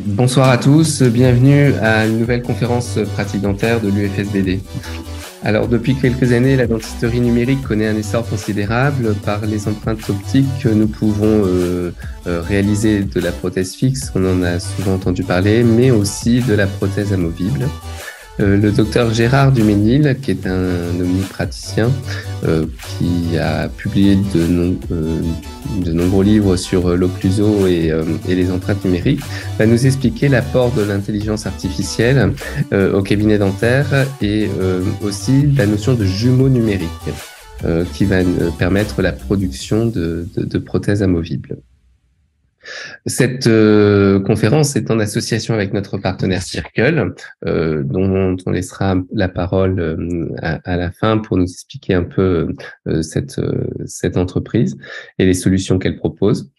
Bonsoir à tous, bienvenue à une nouvelle conférence pratique dentaire de l'UFSBD. Alors, depuis quelques années, la dentisterie numérique connaît un essor considérable. Par les empreintes optiques, nous pouvons réaliser de la prothèse fixe, on en a souvent entendu parler, mais aussi de la prothèse amovible. Le docteur Gérard Duménil, qui est un omnipraticien, qui a publié de nombreux livres sur l'occluso et les empreintes numériques, va nous expliquer l'apport de l'intelligence artificielle au cabinet dentaire et aussi la notion de jumeaux numériques qui va permettre la production de prothèses amovibles. Cette conférence est en association avec notre partenaire Circle, dont on laissera la parole à la fin pour nous expliquer un peu cette entreprise et les solutions qu'elle propose.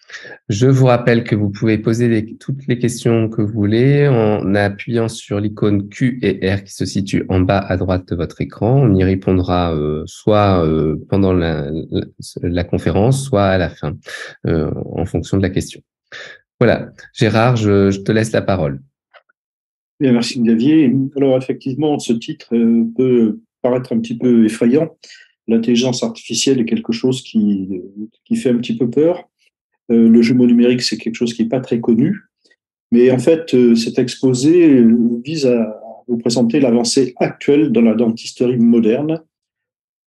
Je vous rappelle que vous pouvez poser toutes les questions que vous voulez en appuyant sur l'icône Q et R qui se situe en bas à droite de votre écran. On y répondra soit pendant la conférence, soit à la fin, en fonction de la question. Voilà, Gérard, je te laisse la parole. Bien, merci Xavier. Alors effectivement, ce titre peut paraître un petit peu effrayant. L'intelligence artificielle est quelque chose qui fait un petit peu peur. Le jumeau numérique, c'est quelque chose qui n'est pas très connu. Mais en fait, cet exposé vise à vous présenter l'avancée actuelle dans la dentisterie moderne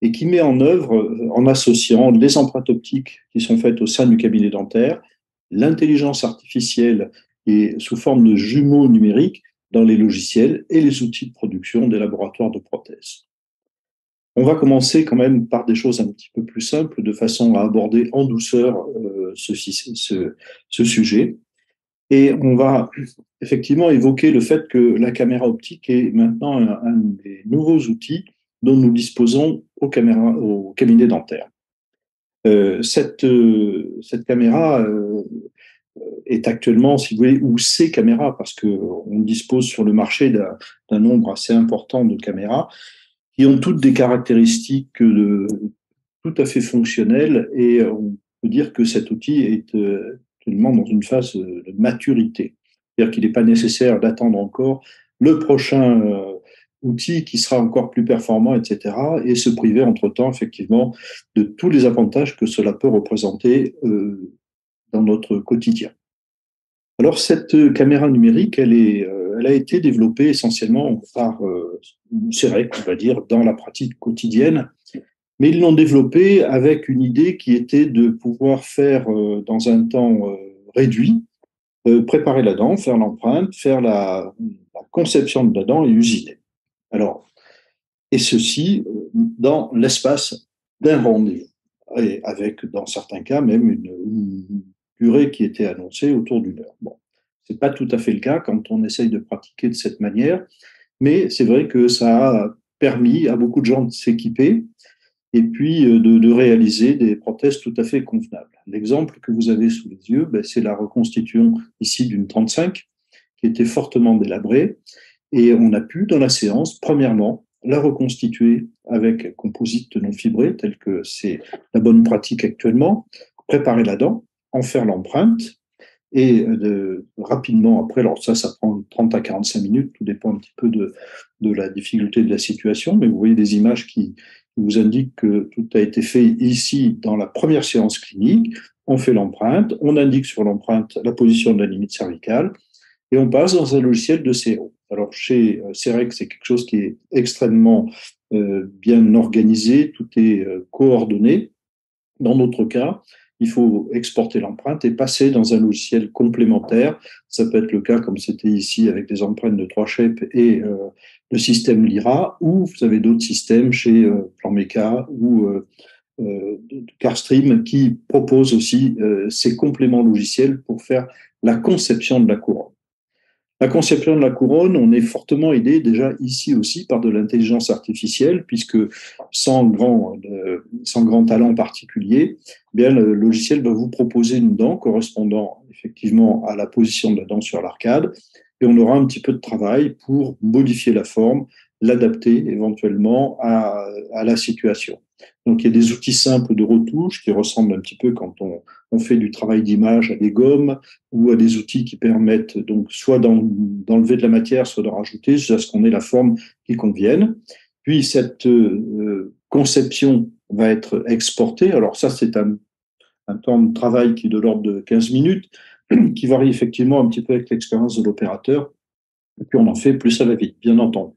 et qui met en œuvre, en associant les empreintes optiques qui sont faites au sein du cabinet dentaire, l'intelligence artificielle et sous forme de jumeaux numériques dans les logiciels et les outils de production des laboratoires de prothèses. On va commencer quand même par des choses un petit peu plus simples, de façon à aborder en douceur ce sujet. Et on va effectivement évoquer le fait que la caméra optique est maintenant un des nouveaux outils dont nous disposons au cabinet dentaire. Cette caméra est actuellement, si vous voulez, ou ces caméras, parce qu'on dispose sur le marché d'un nombre assez important de caméras, qui ont toutes des caractéristiques tout à fait fonctionnelles, et on peut dire que cet outil est actuellement dans une phase de maturité. C'est-à-dire qu'il n'est pas nécessaire d'attendre encore le prochain outil qui sera encore plus performant, etc., et se priver entre-temps, effectivement, de tous les avantages que cela peut représenter dans notre quotidien. Alors, cette caméra numérique, elle a été développée essentiellement par CEREC, on va dire, dans la pratique quotidienne, mais ils l'ont développée avec une idée qui était de pouvoir faire, dans un temps réduit, préparer la dent, faire l'empreinte, faire la conception de la dent et usiner. Alors, et ceci dans l'espace d'un rendez-vous, et avec, dans certains cas, même une durée qui était annoncée autour d'une heure. Bon, ce n'est pas tout à fait le cas quand on essaye de pratiquer de cette manière, mais c'est vrai que ça a permis à beaucoup de gens de s'équiper et puis de réaliser des prothèses tout à fait convenables. L'exemple que vous avez sous les yeux, c'est la reconstitution ici d'une 35 qui était fortement délabrée, et on a pu, dans la séance, premièrement, la reconstituer avec composite non fibré, tel que c'est la bonne pratique actuellement, préparer la dent, en faire l'empreinte, et rapidement après, alors ça prend 30 à 45 minutes, tout dépend un petit peu de la difficulté de la situation, mais vous voyez des images qui vous indiquent que tout a été fait ici dans la première séance clinique. On fait l'empreinte, on indique sur l'empreinte la position de la limite cervicale, et on passe dans un logiciel de CO. Alors, chez CEREC, c'est quelque chose qui est extrêmement bien organisé, tout est coordonné. Dans notre cas, il faut exporter l'empreinte et passer dans un logiciel complémentaire. Ça peut être le cas, comme c'était ici, avec les empreintes de 3Shape et le système Lyra, ou vous avez d'autres systèmes chez Planmeca ou Carstream qui proposent aussi ces compléments logiciels pour faire la conception de la couronne. La conception de la couronne, on est fortement aidé déjà ici aussi par de l'intelligence artificielle, puisque sans grand talent particulier, eh bien, le logiciel va vous proposer une dent correspondant effectivement à la position de la dent sur l'arcade, et on aura un petit peu de travail pour modifier la forme, l'adapter éventuellement à la situation. Donc, il y a des outils simples de retouche qui ressemblent un petit peu quand on fait du travail d'image à des gommes ou à des outils qui permettent donc soit d'enlever de la matière, soit de rajouter jusqu'à ce qu'on ait la forme qui convienne. Puis, cette conception va être exportée. Alors ça, c'est un temps de travail qui est de l'ordre de 15 minutes, qui varie effectivement un petit peu avec l'expérience de l'opérateur. Et puis, on en fait plus à la vie, bien entendu.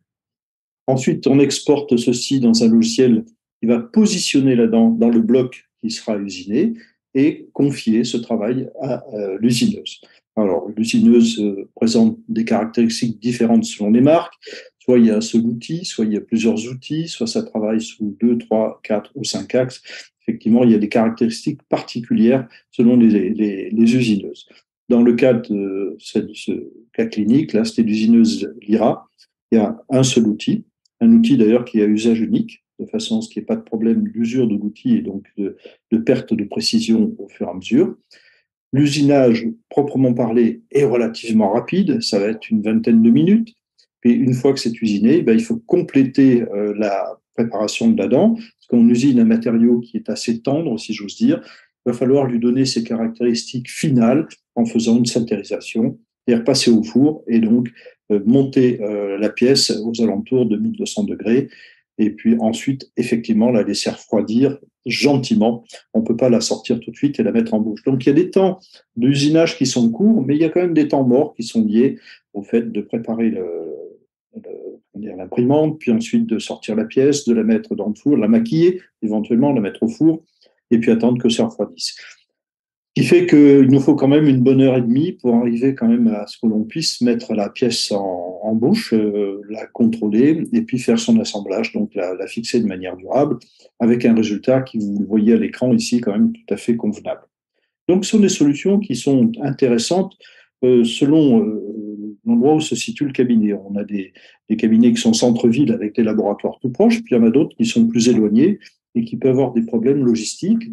Ensuite, on exporte ceci dans un logiciel qui va positionner là-dedans dans le bloc qui sera usiné et confier ce travail à l'usineuse. Alors, l'usineuse présente des caractéristiques différentes selon les marques. Soit il y a un seul outil, soit il y a plusieurs outils, soit ça travaille sous 2, 3, 4 ou 5 axes. Effectivement, il y a des caractéristiques particulières selon les usineuses. Dans le cas de ce cas clinique, là, c'était l'usineuse Lyra. Il y a un seul outil, un outil d'ailleurs qui est à usage unique, de façon à ce qu'il n'y ait pas de problème d'usure de l'outil et donc de perte de précision au fur et à mesure. L'usinage, proprement parlé, est relativement rapide, ça va être une vingtaine de minutes. Puis une fois que c'est usiné, ben, il faut compléter la préparation de la dent, parce qu'on usine un matériau qui est assez tendre, si j'ose dire. Il va falloir lui donner ses caractéristiques finales en faisant une saltérisation, c'est-à-dire passer au four et donc monter la pièce aux alentours de 1200 degrés et puis ensuite, effectivement, la laisser refroidir gentiment. On ne peut pas la sortir tout de suite et la mettre en bouche. Donc, il y a des temps d'usinage qui sont courts, mais il y a quand même des temps morts qui sont liés au fait de préparer l'imprimante, puis ensuite de sortir la pièce, de la mettre dans le four, la maquiller, éventuellement la mettre au four, et puis attendre que ça refroidisse. Ce qui fait qu'il nous faut quand même une bonne heure et demie pour arriver quand même à ce que l'on puisse mettre la pièce en bouche, la contrôler et puis faire son assemblage, donc la fixer de manière durable, avec un résultat qui, vous le voyez à l'écran ici, quand même tout à fait convenable. Donc, ce sont des solutions qui sont intéressantes selon l'endroit où se situe le cabinet. On a des cabinets qui sont centre-ville avec des laboratoires tout proches, puis il y en a d'autres qui sont plus éloignés et qui peuvent avoir des problèmes logistiques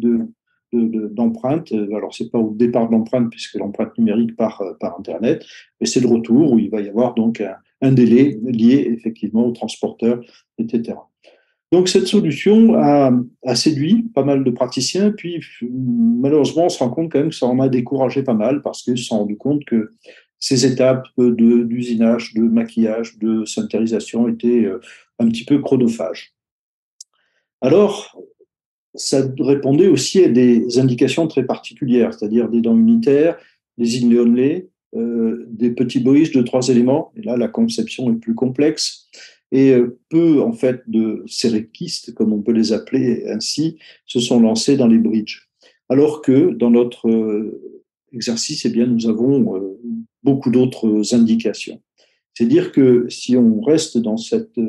d'empreinte. Alors, ce n'est pas au départ de l'empreinte, puisque l'empreinte numérique par Internet, mais c'est le retour où il va y avoir donc un délai lié effectivement au transporteur, etc. Donc, cette solution a séduit pas mal de praticiens, puis malheureusement, on se rend compte quand même que ça en a découragé pas mal parce qu'ils se sont rendus compte que ces étapes d'usinage, de maquillage, de sanitarisation étaient un petit peu chronophages. Alors, ça répondait aussi à des indications très particulières, c'est-à-dire des dents unitaires, des in-only, des petits boïs de 3 éléments. Et là, la conception est plus complexe. Et peu, en fait, de céréquistes, comme on peut les appeler ainsi, se sont lancés dans les bridges. Alors que dans notre exercice, eh bien, nous avons beaucoup d'autres indications. C'est dire que si on reste dans cette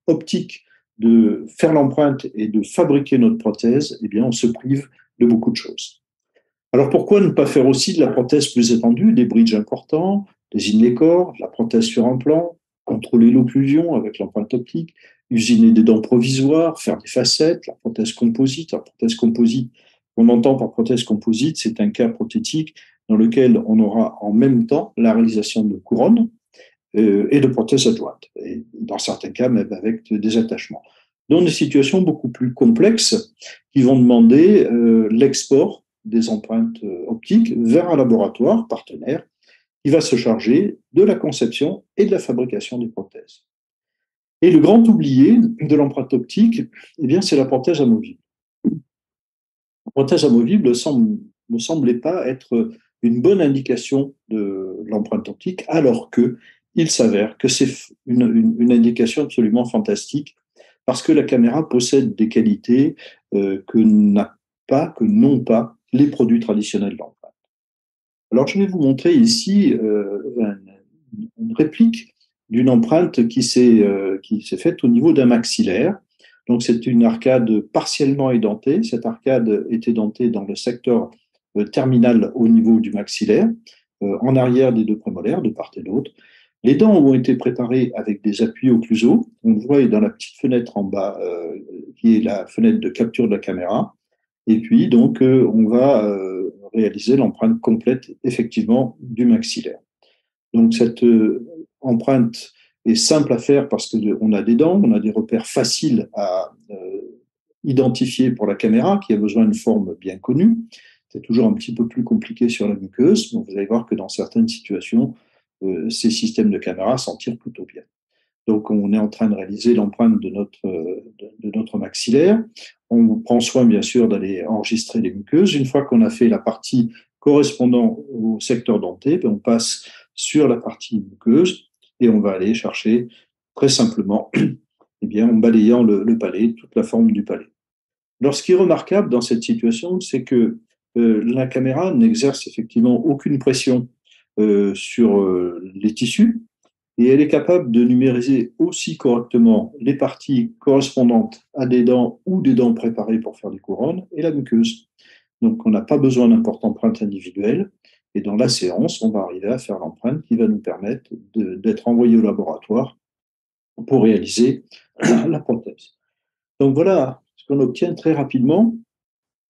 optique de faire l'empreinte et de fabriquer notre prothèse, eh bien, on se prive de beaucoup de choses. Alors, pourquoi ne pas faire aussi de la prothèse plus étendue, des bridges importants, des inlay corps, de la prothèse sur implant, contrôler l'occlusion avec l'empreinte optique, usiner des dents provisoires, faire des facettes, la prothèse composite. La prothèse composite, on entend par prothèse composite, c'est un cas prothétique dans lequel on aura en même temps la réalisation de couronnes, et de prothèses adjointes, et dans certains cas même avec des attachements. Dans des situations beaucoup plus complexes qui vont demander l'export des empreintes optiques vers un laboratoire partenaire qui va se charger de la conception et de la fabrication des prothèses. Et le grand oublié de l'empreinte optique, eh bien, c'est la prothèse amovible. La prothèse amovible ne semblait pas être une bonne indication de l'empreinte optique, alors que il s'avère que c'est une indication absolument fantastique parce que la caméra possède des qualités que n'ont pas les produits traditionnels d'empreinte. Alors, je vais vous montrer ici une réplique d'une empreinte qui s'est faite au niveau d'un maxillaire. Donc, c'est une arcade partiellement édentée. Cette arcade est édentée dans le secteur terminal au niveau du maxillaire, en arrière des deux prémolaires, de part et d'autre. Les dents ont été préparées avec des appuis occlusaux. On le voit dans la petite fenêtre en bas, qui est la fenêtre de capture de la caméra. Et puis, donc, on va réaliser l'empreinte complète, effectivement, du maxillaire. Donc, cette empreinte est simple à faire parce qu'on a des dents, on a des repères faciles identifiée pour la caméra, qui a besoin d'une forme bien connue. C'est toujours un petit peu plus compliqué sur la muqueuse. Donc, vous allez voir que dans certaines situations, ces systèmes de caméra s'en tirent plutôt bien. Donc, on est en train de réaliser l'empreinte de notre maxillaire. On prend soin, bien sûr, d'aller enregistrer les muqueuses. Une fois qu'on a fait la partie correspondant au secteur denté, on passe sur la partie muqueuse et on va aller chercher très simplement, eh bien, en balayant le palais, toute la forme du palais. Alors, ce qui est remarquable dans cette situation, c'est que la caméra n'exerce effectivement aucune pression sur les tissus, et elle est capable de numériser aussi correctement les parties correspondantes à des dents ou des dents préparées pour faire des couronnes et la muqueuse. Donc, on n'a pas besoin d'importantes empreintes individuelles. Et dans la séance, on va arriver à faire l'empreinte qui va nous permettre d'être envoyé au laboratoire pour réaliser la prothèse. Donc, voilà ce qu'on obtient très rapidement.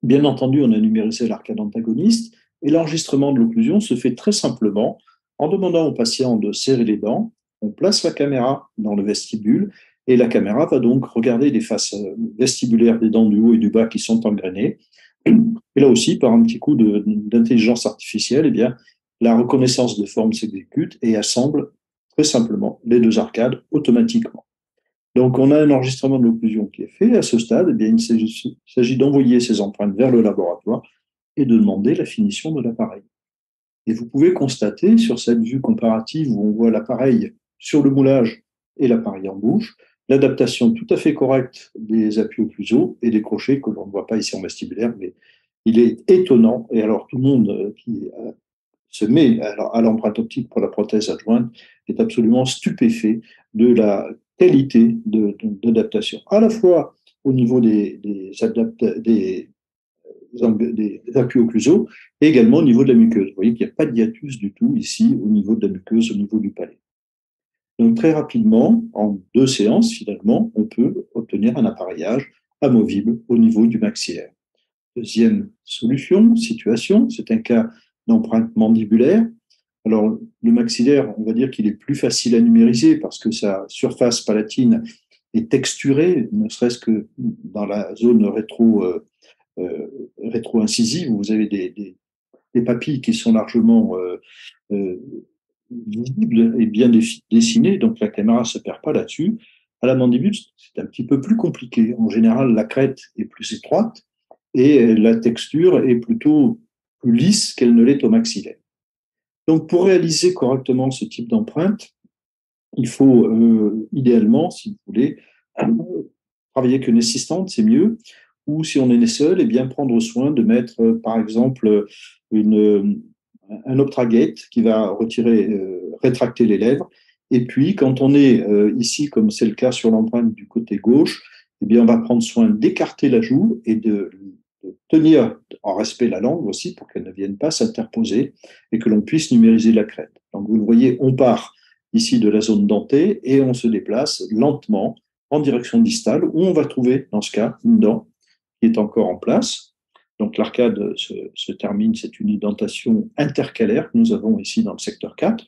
Bien entendu, on a numérisé l'arcade antagoniste et l'enregistrement de l'occlusion se fait très simplement en demandant au patient de serrer les dents. On place la caméra dans le vestibule et la caméra va donc regarder les faces vestibulaires des dents du haut et du bas qui sont engrainées. Et là aussi, par un petit coup d'intelligence artificielle, eh bien, la reconnaissance de forme s'exécute et assemble très simplement les deux arcades automatiquement. Donc, on a un enregistrement de l'occlusion qui est fait. À ce stade, eh bien, il s'agit d'envoyer ces empreintes vers le laboratoire et de demander la finition de l'appareil. Et vous pouvez constater sur cette vue comparative où on voit l'appareil sur le moulage et l'appareil en bouche, l'adaptation tout à fait correcte des appuis occlusaux et des crochets que l'on ne voit pas ici en vestibulaire, mais il est étonnant. Et alors, tout le monde qui se met à l'empreinte optique pour la prothèse adjointe est absolument stupéfait de la qualité d'adaptation, à la fois au niveau des appuis occlusaux et également au niveau de la muqueuse. Vous voyez qu'il n'y a pas de hiatus du tout ici au niveau de la muqueuse, au niveau du palais. Donc très rapidement, en 2 séances finalement, on peut obtenir un appareillage amovible au niveau du maxillaire. Deuxième situation, c'est un cas d'empreinte mandibulaire. Alors, le maxillaire, on va dire qu'il est plus facile à numériser parce que sa surface palatine est texturée, ne serait-ce que dans la zone rétro-incisive, où vous avez des papilles qui sont largement visibles et bien dessinées, donc la caméra ne se perd pas là-dessus. À la mandibule, c'est un petit peu plus compliqué. En général, la crête est plus étroite et la texture est plutôt plus lisse qu'elle ne l'est au maxillaire. Donc, pour réaliser correctement ce type d'empreinte, il faut idéalement, si vous voulez, travailler avec une assistante, c'est mieux, ou si on est seul, eh bien prendre soin de mettre, par exemple, un Optragate qui va rétracter les lèvres. Et puis, quand on est ici, comme c'est le cas sur l'empreinte du côté gauche, eh bien, on va prendre soin d'écarter la joue et de tenir en respect la langue aussi pour qu'elle ne vienne pas s'interposer et que l'on puisse numériser la crête. Donc, vous le voyez, on part ici de la zone dentée et on se déplace lentement en direction distale où on va trouver, dans ce cas, une dent qui est encore en place. Donc, l'arcade se termine, c'est une indentation intercalaire que nous avons ici dans le secteur 4.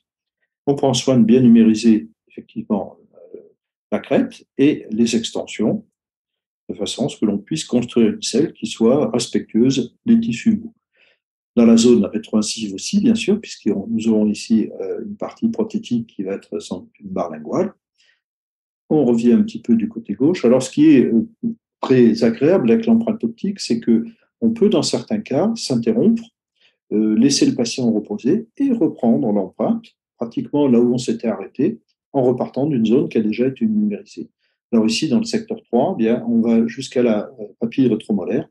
On prend soin de bien numériser effectivement la crête et les extensions de façon à ce que l'on puisse construire une selle qui soit respectueuse des tissus mous. Dans la zone rétro-incisive aussi, bien sûr, puisque nous aurons ici une partie prothétique qui va être sans une barre linguale. On revient un petit peu du côté gauche. Alors, ce qui est très agréable avec l'empreinte optique, c'est qu'on peut, dans certains cas, s'interrompre, laisser le patient reposer et reprendre l'empreinte, pratiquement là où on s'était arrêté, en repartant d'une zone qui a déjà été numérisée. Alors ici, dans le secteur 3, eh bien, on va jusqu'à la papille rétromolaire,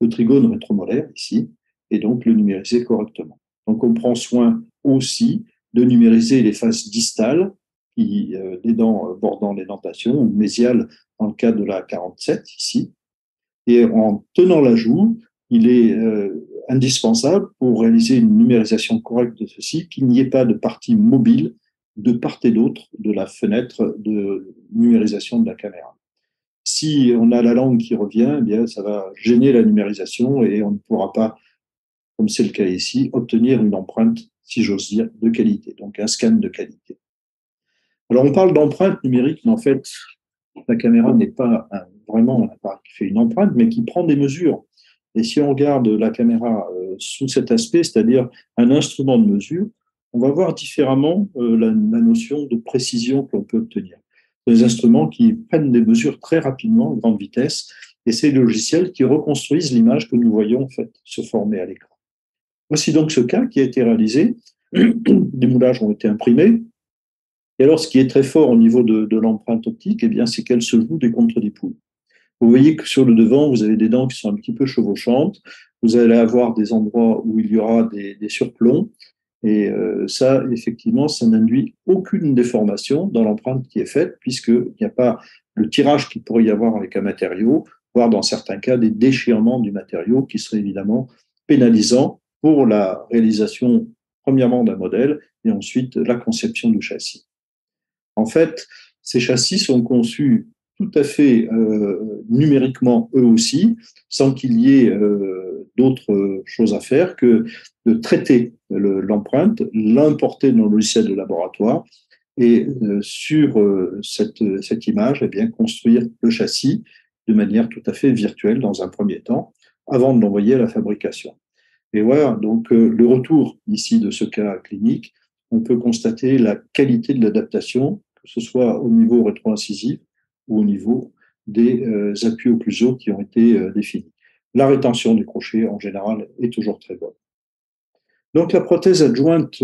le trigone rétromolaire ici, et donc le numériser correctement. Donc on prend soin aussi de numériser les faces distales, des dents bordant les dentations, ou mésiales dans le cas de la 47 ici. Et en tenant la joue, il est indispensable pour réaliser une numérisation correcte de ceci qu'il n'y ait pas de partie mobile de part et d'autre de la fenêtre de numérisation de la caméra. Si on a la langue qui revient, eh bien, ça va gêner la numérisation et on ne pourra pas, comme c'est le cas ici, obtenir une empreinte, si j'ose dire, de qualité, donc un scan de qualité. Alors, on parle d'empreinte numérique, mais en fait, la caméra n'est pas un vraiment un appareil qui fait une empreinte, mais qui prend des mesures. Et si on regarde la caméra sous cet aspect, c'est-à-dire un instrument de mesure, on va voir différemment la notion de précision que l'on peut obtenir. Des instruments qui prennent des mesures très rapidement, à grande vitesse, et ces logiciels qui reconstruisent l'image que nous voyons en fait se former à l'écran. Voici donc ce cas qui a été réalisé. Des moulages ont été imprimés. Et alors, ce qui est très fort au niveau de l'empreinte optique, eh bien, c'est qu'elle se joue des contre des poules. Vous voyez que sur le devant, vous avez des dents qui sont un petit peu chevauchantes. Vous allez avoir des endroits où il y aura des surplombs. Et ça, effectivement, ça n'induit aucune déformation dans l'empreinte qui est faite, puisqu'il n'y a pas le tirage qu'il pourrait y avoir avec un matériau, voire dans certains cas des déchirements du matériau qui seraient évidemment pénalisants pour la réalisation, premièrement, d'un modèle et ensuite la conception du châssis. En fait, ces châssis sont conçus tout à fait numériquement eux aussi, sans qu'il y ait d'autres choses à faire que de traiter l'empreinte, l'importer dans le logiciel de laboratoire et sur cette image, eh bien, construire le châssis de manière tout à fait virtuelle dans un premier temps, avant de l'envoyer à la fabrication. Et voilà, donc le retour ici de ce cas clinique, on peut constater la qualité de l'adaptation, que ce soit au niveau rétro-incisif ou au niveau des appuis occlusaux qui ont été définis. La rétention du crochet, en général, est toujours très bonne. Donc la prothèse adjointe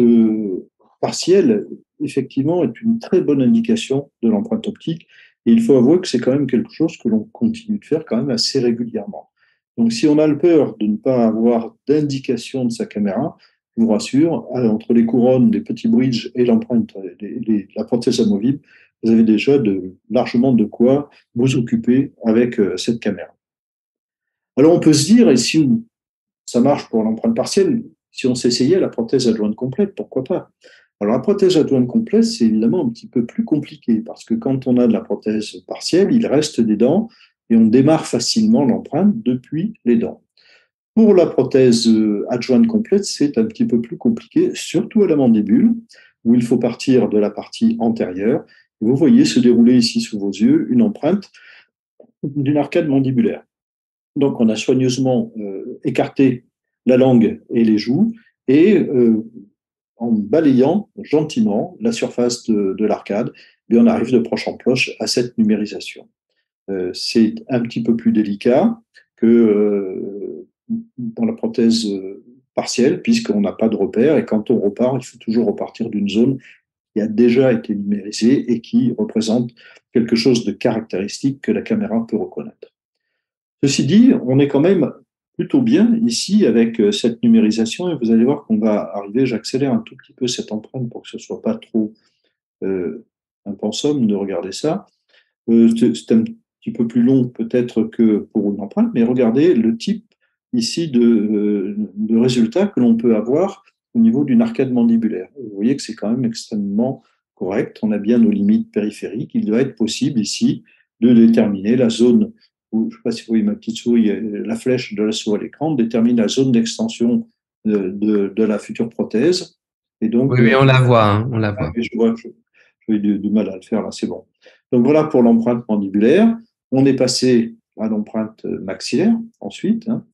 partielle, effectivement, est une très bonne indication de l'empreinte optique. Et il faut avouer que c'est quand même quelque chose que l'on continue de faire quand même assez régulièrement. Donc si on a le peur de ne pas avoir d'indication de sa caméra, je vous rassure, entre les couronnes, les petits bridges et l'empreinte, la prothèse amovible, vous avez déjà largement de quoi vous occuper avec cette caméra. Alors on peut se dire, et si ça marche pour l'empreinte partielle, si on s'essayait la prothèse adjointe complète, pourquoi pas? Alors la prothèse adjointe complète, c'est évidemment un petit peu plus compliqué, parce que quand on a de la prothèse partielle, il reste des dents, et on démarre facilement l'empreinte depuis les dents. Pour la prothèse adjointe complète, c'est un petit peu plus compliqué, surtout à la mandibule, où il faut partir de la partie antérieure. Vous voyez se dérouler ici sous vos yeux une empreinte d'une arcade mandibulaire. Donc, on a soigneusement écarté la langue et les joues et en balayant gentiment la surface de l'arcade, on arrive de proche en proche à cette numérisation. C'est un petit peu plus délicat que dans la prothèse partielle, puisqu'on n'a pas de repère et quand on repart, il faut toujours repartir d'une zone qui a déjà été numérisée et qui représente quelque chose de caractéristique que la caméra peut reconnaître. Ceci dit, on est quand même plutôt bien ici avec cette numérisation et vous allez voir qu'on va arriver, j'accélère un tout petit peu cette empreinte pour que ce ne soit pas trop impensable de regarder ça. C'est un petit peu plus long peut-être que pour une empreinte, mais regardez le type ici de résultat que l'on peut avoir au niveau d'une arcade mandibulaire. Vous voyez que c'est quand même extrêmement correct, on a bien nos limites périphériques, il doit être possible ici de déterminer la zone, je ne sais pas si vous voyez ma petite souris, la flèche de la souris à l'écran détermine la zone d'extension de la future prothèse. Et donc, oui, on la voit, hein, on la voit. je vois que j'ai du mal à le faire, là, c'est bon. Donc voilà pour l'empreinte mandibulaire. On est passé à l'empreinte maxillaire ensuite. Hein.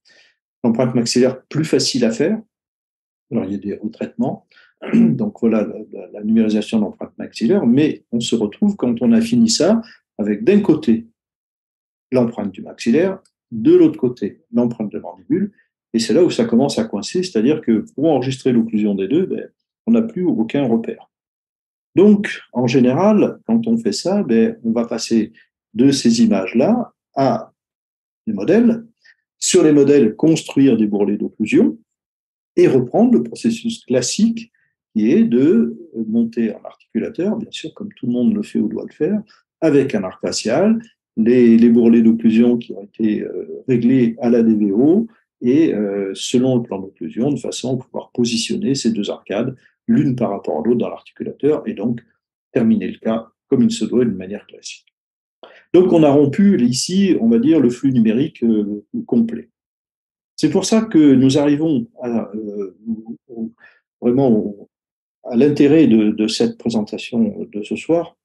L'empreinte maxillaire, plus facile à faire. Alors il y a des retraitements. Donc voilà la numérisation de l'empreinte maxillaire. Mais on se retrouve quand on a fini ça avec d'un côté l'empreinte du maxillaire, de l'autre côté l'empreinte de mandibule. Et c'est là où ça commence à coincer. C'est-à-dire que pour enregistrer l'occlusion des deux, on n'a plus aucun repère. Donc, en général, quand on fait ça, on va passer de ces images-là à des modèles. Sur les modèles, construire des bourrelets d'occlusion et reprendre le processus classique qui est de monter un articulateur, bien sûr, comme tout le monde le fait ou doit le faire, avec un arc facial, les bourrelets d'occlusion qui ont été réglés à la DVO et selon le plan d'occlusion, de façon à pouvoir positionner ces deux arcades l'une par rapport à l'autre dans l'articulateur, et donc terminer le cas comme il se doit d'une manière classique. Donc on a rompu ici, on va dire, le flux numérique complet. C'est pour ça que nous arrivons vraiment à l'intérêt de cette présentation de ce soir,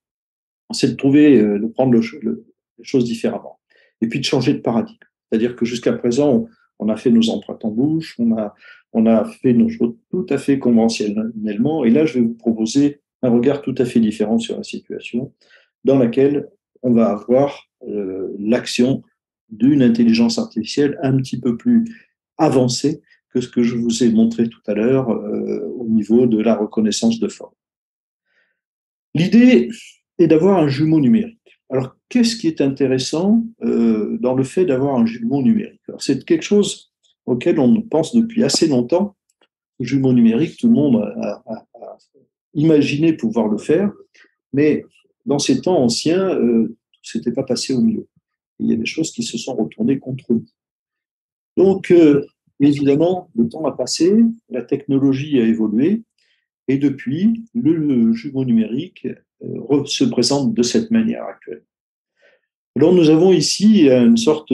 c'est de trouver, de prendre les choses différemment. et puis de changer de paradigme. C'est-à-dire que jusqu'à présent, on a fait nos empreintes en bouche, on a fait nos choses tout à fait conventionnellement, et là, je vais vous proposer un regard tout à fait différent sur la situation, dans laquelle on va avoir l'action d'une intelligence artificielle un petit peu plus avancée que ce que je vous ai montré tout à l'heure au niveau de la reconnaissance de forme. L'idée est d'avoir un jumeau numérique. Alors, qu'est-ce qui est intéressant dans le fait d'avoir un jumeau numérique? C'est quelque chose auquel on pense depuis assez longtemps. Le jumeau numérique, tout le monde a imaginé pouvoir le faire, mais dans ces temps anciens, ce n'était pas passé au mieux. Il y a des choses qui se sont retournées contre nous. Donc, évidemment, le temps a passé, la technologie a évolué, et depuis, le jumeau numérique se présente de cette manière actuelle. Alors, nous avons ici une sorte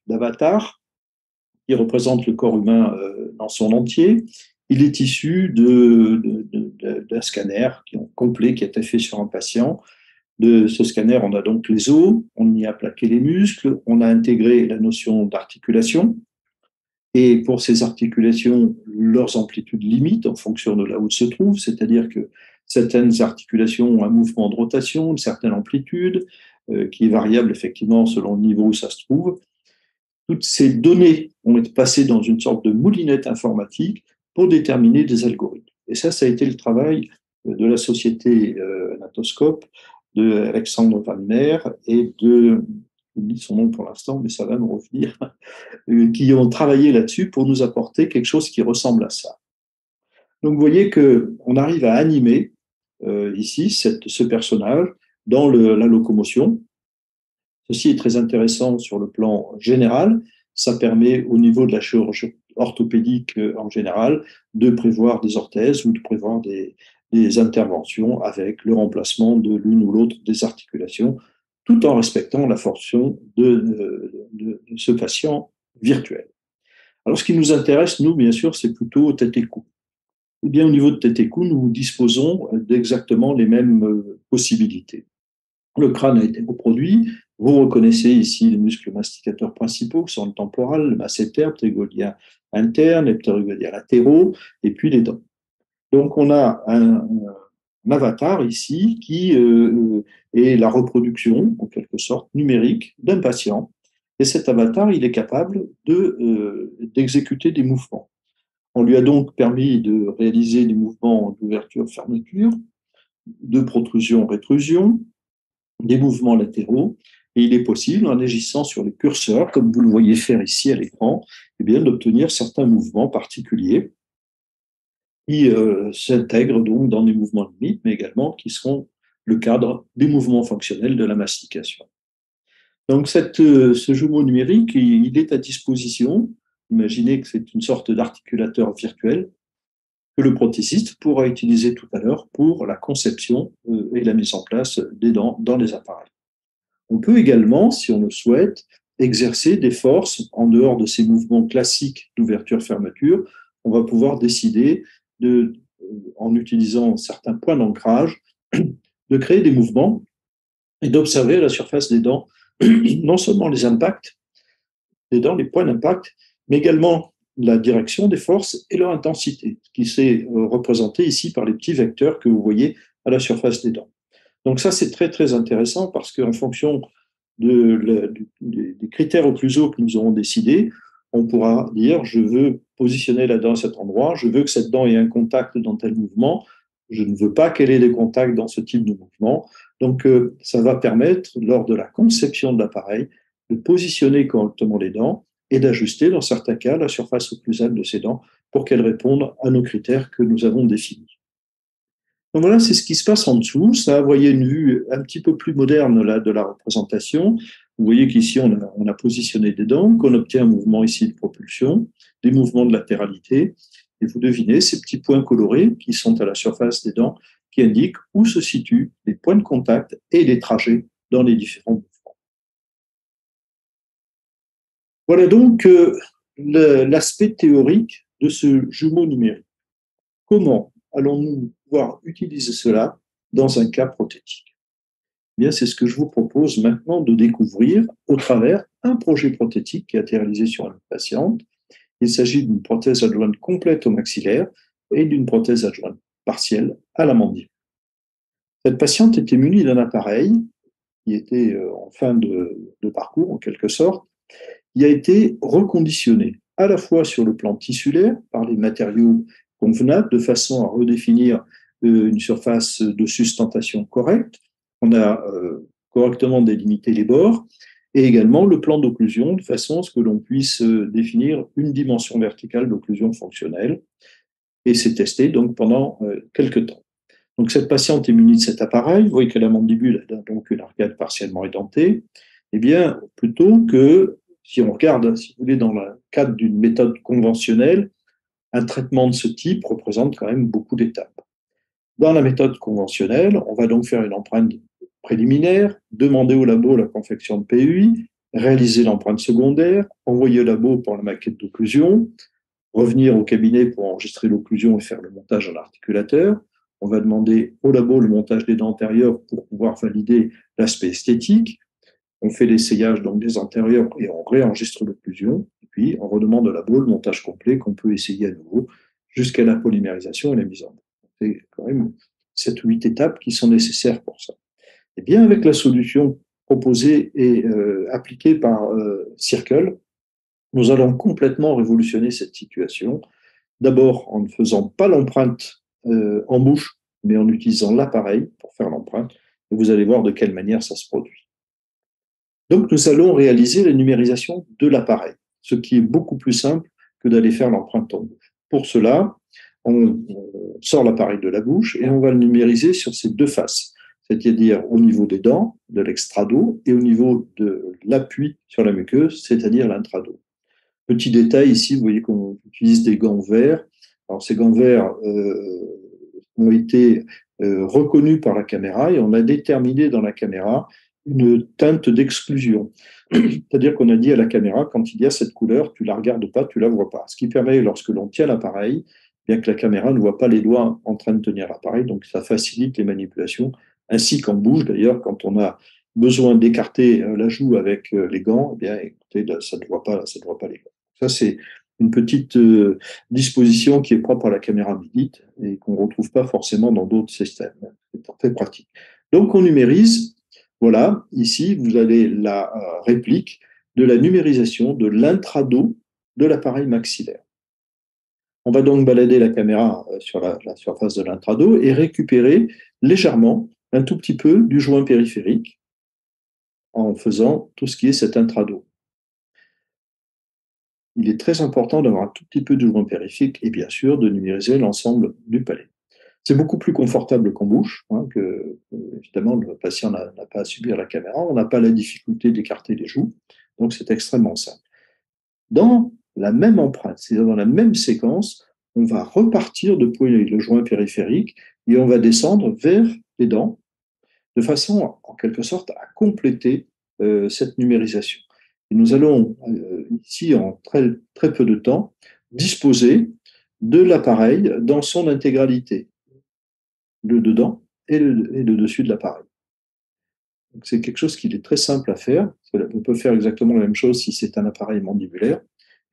d'avatar qui représente le corps humain dans son entier. Il est issu d'un scanner complet qui a été fait sur un patient. De ce scanner, on a donc les os, on y a plaqué les muscles, on a intégré la notion d'articulation. Et pour ces articulations, leurs amplitudes limites en fonction de là où elles se trouvent, c'est-à-dire que certaines articulations ont un mouvement de rotation, une certaine amplitude, qui est variable effectivement selon le niveau où ça se trouve. Toutes ces données ont été passées dans une sorte de moulinette informatique pour déterminer des algorithmes. Et ça a été le travail de la société Anatoscope, de Alexandre Wagner et de, j'oublie son nom pour l'instant, mais ça va me revenir, qui ont travaillé là-dessus pour nous apporter quelque chose qui ressemble à ça. Donc vous voyez qu'on arrive à animer ici ce personnage dans la locomotion. Ceci est très intéressant sur le plan général. Ça permet au niveau de la chirurgie orthopédique en général de prévoir des orthèses ou de prévoir des interventions avec le remplacement de l'une ou l'autre des articulations, tout en respectant la fonction de ce patient virtuel. Alors, ce qui nous intéresse, nous, bien sûr, c'est plutôt tête et cou. Eh bien, au niveau de tête et cou, nous disposons d'exactement les mêmes possibilités. Le crâne a été reproduit. Vous reconnaissez ici les muscles masticateurs principaux, qui sont le temporal, le masséter, le ptérygoïdien interne, les ptérygoïdiens latéraux, et puis les dents. Donc, on a un avatar ici qui est la reproduction, en quelque sorte, numérique d'un patient. Et cet avatar, il est capable d'exécuter des mouvements. On lui a donc permis de réaliser des mouvements d'ouverture-fermeture, de protrusion-rétrusion, des mouvements latéraux, et il est possible, en agissant sur les curseurs, comme vous le voyez faire ici à l'écran, eh bien, d'obtenir certains mouvements particuliers qui s'intègrent donc dans des mouvements limites, mais également qui seront le cadre des mouvements fonctionnels de la mastication. Donc ce jumeau numérique, il est à disposition. Imaginez que c'est une sorte d'articulateur virtuel que le prothésiste pourra utiliser tout à l'heure pour la conception et la mise en place des dents dans les appareils. On peut également, si on le souhaite, exercer des forces en dehors de ces mouvements classiques d'ouverture-fermeture. On va pouvoir décider, en utilisant certains points d'ancrage, de créer des mouvements et d'observer à la surface des dents non seulement les impacts des dents, les points d'impact, mais également la direction des forces et leur intensité, qui s'est représentée ici par les petits vecteurs que vous voyez à la surface des dents. Donc ça, c'est très, très intéressant parce qu'en fonction des critères au plus haut que nous aurons décidés, on pourra dire, je veux positionner la dent à cet endroit, je veux que cette dent ait un contact dans tel mouvement, je ne veux pas qu'elle ait des contacts dans ce type de mouvement. Donc, ça va permettre, lors de la conception de l'appareil, de positionner correctement les dents et d'ajuster, dans certains cas, la surface occlusale de ces dents pour qu'elles répondent à nos critères que nous avons définis. Donc voilà, c'est ce qui se passe en dessous. Ça, vous voyez une vue un petit peu plus moderne là, de la représentation. Vous voyez qu'ici, on a positionné des dents, qu'on obtient un mouvement ici de propulsion, des mouvements de latéralité. Et vous devinez ces petits points colorés qui sont à la surface des dents qui indiquent où se situent les points de contact et les trajets dans les différents mouvements. Voilà donc l'aspect théorique de ce jumeau numérique. Comment allons-nous pouvoir utiliser cela dans un cas prothétique? bien, c'est ce que je vous propose maintenant de découvrir au travers un projet prothétique qui a été réalisé sur une patiente. Il s'agit d'une prothèse adjointe complète au maxillaire et d'une prothèse adjointe partielle à la mandibule. Cette patiente était munie d'un appareil qui était en fin de parcours, en quelque sorte, qui a été reconditionné à la fois sur le plan tissulaire par les matériaux convenables, de façon à redéfinir une surface de sustentation correcte. On a correctement délimité les bords, et également le plan d'occlusion, de façon à ce que l'on puisse définir une dimension verticale d'occlusion fonctionnelle. Et c'est testé donc pendant quelques temps. Donc cette patiente est munie de cet appareil. Vous voyez que la mandibule a donc une arcade partiellement édentée. Eh bien, plutôt que, si on regarde, si vous voulez, dans le cadre d'une méthode conventionnelle, un traitement de ce type représente quand même beaucoup d'étapes. Dans la méthode conventionnelle, on va donc faire une empreinte préliminaire, demander au labo la confection de PUI, réaliser l'empreinte secondaire, envoyer au labo pour la maquette d'occlusion, revenir au cabinet pour enregistrer l'occlusion et faire le montage en articulateur. On va demander au labo le montage des dents antérieures pour pouvoir valider l'aspect esthétique. On fait l'essayage donc des antérieurs et on réenregistre l'occlusion. Et puis, on redemande au labo le montage complet qu'on peut essayer à nouveau jusqu'à la polymérisation et la mise en œuvre. C'est quand même 7 ou 8 étapes qui sont nécessaires pour ça. Et bien, avec la solution proposée et appliquée par Circle, nous allons complètement révolutionner cette situation. D'abord en ne faisant pas l'empreinte en bouche, mais en utilisant l'appareil pour faire l'empreinte. Et vous allez voir de quelle manière ça se produit. Donc, nous allons réaliser la numérisation de l'appareil, ce qui est beaucoup plus simple que d'aller faire l'empreinte en bouche. Pour cela, on sort l'appareil de la bouche et on va le numériser sur ses deux faces, c'est-à-dire au niveau des dents, de l'extrado, et au niveau de l'appui sur la muqueuse, c'est-à-dire l'intrado. Petit détail ici, vous voyez qu'on utilise des gants verts. Alors, ces gants verts ont été reconnus par la caméra et on a déterminé dans la caméra une teinte d'exclusion. C'est-à-dire qu'on a dit à la caméra, quand il y a cette couleur, tu ne la regardes pas, tu ne la vois pas. Ce qui permet, lorsque l'on tient l'appareil, bien que la caméra ne voit pas les doigts en train de tenir l'appareil, donc ça facilite les manipulations, ainsi qu'en bouche d'ailleurs, quand on a besoin d'écarter la joue avec les gants, eh bien, écoutez, ça ne voit pas les gants. Ça, c'est une petite disposition qui est propre à la caméra Midit et qu'on ne retrouve pas forcément dans d'autres systèmes. C'est très pratique. Donc, on numérise. Voilà, ici, vous avez la réplique de la numérisation de l'intrado de l'appareil maxillaire. On va donc balader la caméra sur la surface de l'intrado et récupérer légèrement un tout petit peu du joint périphérique en faisant tout ce qui est cet intrado. Il est très important d'avoir un tout petit peu de joint périphérique et bien sûr de numériser l'ensemble du palais. C'est beaucoup plus confortable qu'en bouche, que évidemment le patient n'a pas à subir la caméra, on n'a pas la difficulté d'écarter les joues, donc c'est extrêmement simple. Dans la même empreinte, c'est-à-dire dans la même séquence, on va repartir depuis le joint périphérique et on va descendre vers les dents de façon en quelque sorte à compléter cette numérisation. Et nous allons ici, en très, très peu de temps, disposer de l'appareil dans son intégralité, le dedans et le dessus de l'appareil. C'est quelque chose qui est très simple à faire. On peut faire exactement la même chose si c'est un appareil mandibulaire.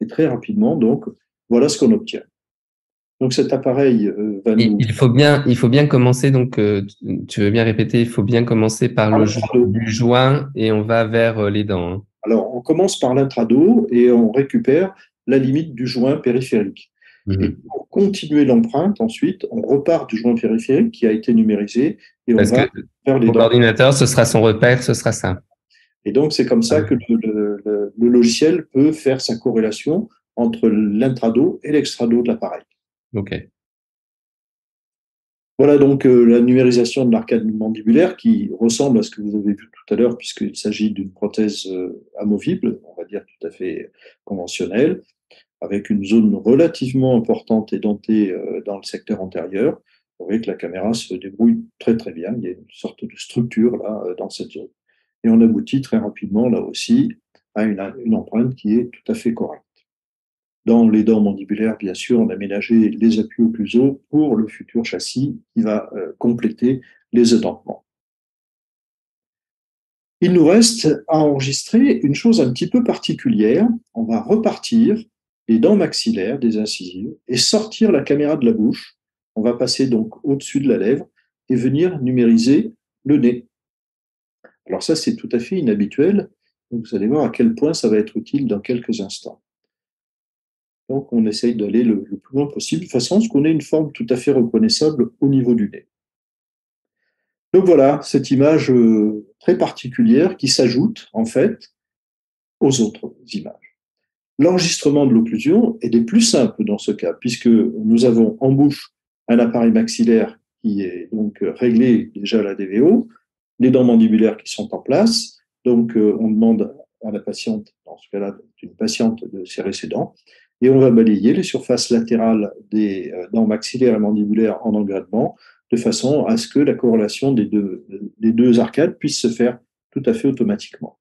Et très rapidement, donc, voilà ce qu'on obtient. Donc cet appareil va nous... Il faut bien commencer, donc tu veux bien répéter, il faut bien commencer par le du joint et on va vers les dents. Hein. Alors, on commence par l'intrado et on récupère la limite du joint périphérique. Et pour continuer l'empreinte, ensuite, on repart du joint périphérique qui a été numérisé et on va vers les dents. L'ordinateur, ce sera son repère, ce sera ça. Et donc, c'est comme ça que le logiciel peut faire sa corrélation entre l'intrado et l'extrado de l'appareil. OK. Voilà donc la numérisation de l'arcade mandibulaire qui ressemble à ce que vous avez vu tout à l'heure puisqu'il s'agit d'une prothèse amovible, on va dire tout à fait conventionnelle, avec une zone relativement importante édentée dans le secteur antérieur. Vous voyez que la caméra se débrouille très très bien, il y a une sorte de structure là dans cette zone. Et on aboutit très rapidement là aussi à une empreinte qui est tout à fait correcte. Dans les dents mandibulaires, bien sûr, on a aménagé les appuis occlusaux pour le futur châssis qui va compléter les édentements. Il nous reste à enregistrer une chose un petit peu particulière. On va repartir les dents maxillaires des incisives et sortir la caméra de la bouche. On va passer donc au-dessus de la lèvre et venir numériser le nez. Alors ça, c'est tout à fait inhabituel. Vous allez voir à quel point ça va être utile dans quelques instants. Donc, on essaye d'aller le plus loin possible, de façon à ce qu'on ait une forme tout à fait reconnaissable au niveau du nez. Donc voilà, cette image très particulière qui s'ajoute en fait aux autres images. L'enregistrement de l'occlusion est des plus simples dans ce cas, puisque nous avons en bouche un appareil maxillaire qui est donc réglé déjà à la DVO, les dents mandibulaires qui sont en place. Donc, on demande à la patiente, dans ce cas-là, une patiente de serrer ses dents, et on va balayer les surfaces latérales des dents maxillaires et mandibulaires en engrainement, de façon à ce que la corrélation des deux arcades puisse se faire tout à fait automatiquement.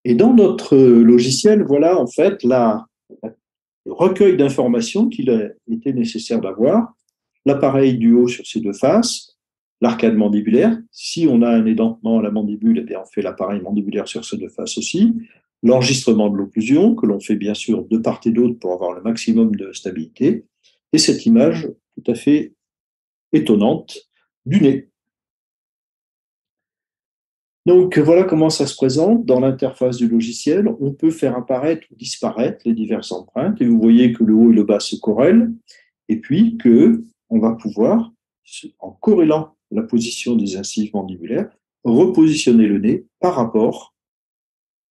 Et dans notre logiciel, voilà en fait le recueil d'informations qu'il a été nécessaire d'avoir, l'appareil du haut sur ses deux faces, l'arcade mandibulaire. Si on a un édentement à la mandibule, eh bien on fait l'appareil mandibulaire sur ses deux faces aussi. L'enregistrement de l'occlusion, que l'on fait bien sûr de part et d'autre pour avoir le maximum de stabilité. Et cette image tout à fait étonnante du nez. Donc voilà comment ça se présente dans l'interface du logiciel. On peut faire apparaître ou disparaître les diverses empreintes et vous voyez que le haut et le bas se corrèlent et puis que on va pouvoir, en corrélant la position des incisives mandibulaires, repositionner le nez par rapport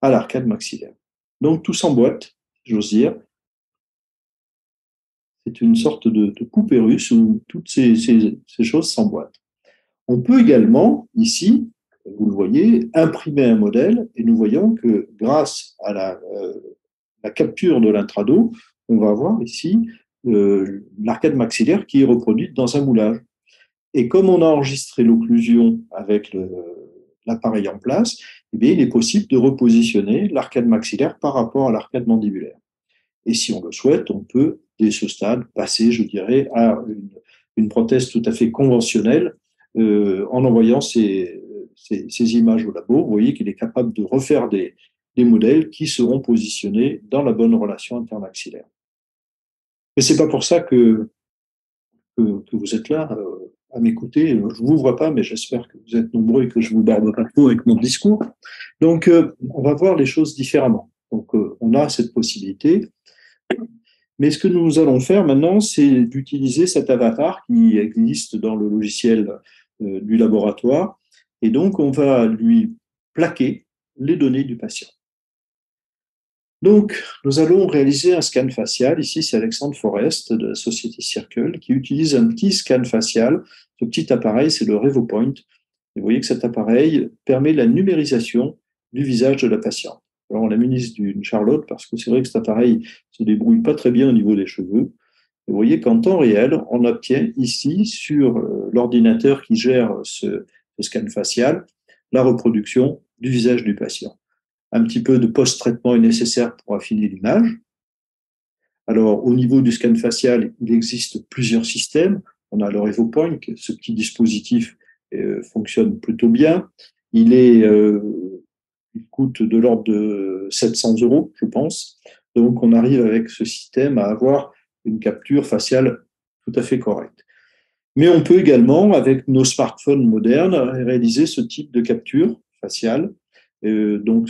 à l'arcade maxillaire. Donc tout s'emboîte, j'ose dire. C'est une sorte de poupée russe où toutes ces choses s'emboîtent. On peut également, ici, vous le voyez, imprimer un modèle et nous voyons que grâce à la capture de l'intrado, on va avoir ici l'arcade maxillaire qui est reproduite dans un moulage. Et comme on a enregistré l'occlusion avec l'appareil en place, eh bien, il est possible de repositionner l'arcade maxillaire par rapport à l'arcade mandibulaire. Et si on le souhaite, on peut, dès ce stade, passer, je dirais, à une prothèse tout à fait conventionnelle en envoyant ces images au labo. Vous voyez qu'il est capable de refaire des modèles qui seront positionnés dans la bonne relation intermaxillaire. Mais ce n'est pas pour ça que vous êtes là à m'écouter. Je ne vous vois pas, mais j'espère que vous êtes nombreux et que je ne vous barbe pas trop avec mon discours. Donc, on va voir les choses différemment. Donc, on a cette possibilité. Mais ce que nous allons faire maintenant, c'est d'utiliser cet avatar qui existe dans le logiciel du laboratoire. Et donc, on va lui plaquer les données du patient. Donc, nous allons réaliser un scan facial. Ici, c'est Alexandre Forest de la société Circle qui utilise un petit scan facial. Ce petit appareil, c'est le RevoPoint. Et vous voyez que cet appareil permet la numérisation du visage de la patiente. Alors, on la munisse d'une Charlotte parce que c'est vrai que cet appareil ne se débrouille pas très bien au niveau des cheveux. Et vous voyez qu'en temps réel, on obtient ici, sur l'ordinateur qui gère ce scan facial, la reproduction du visage du patient. Un petit peu de post-traitement est nécessaire pour affiner l'image. Alors, au niveau du scan facial, il existe plusieurs systèmes. On a le RevoPoint, ce petit dispositif fonctionne plutôt bien. Il coûte de l'ordre de 700 €, je pense. Donc, on arrive avec ce système à avoir une capture faciale tout à fait correcte. Mais on peut également, avec nos smartphones modernes, réaliser ce type de capture faciale. Donc,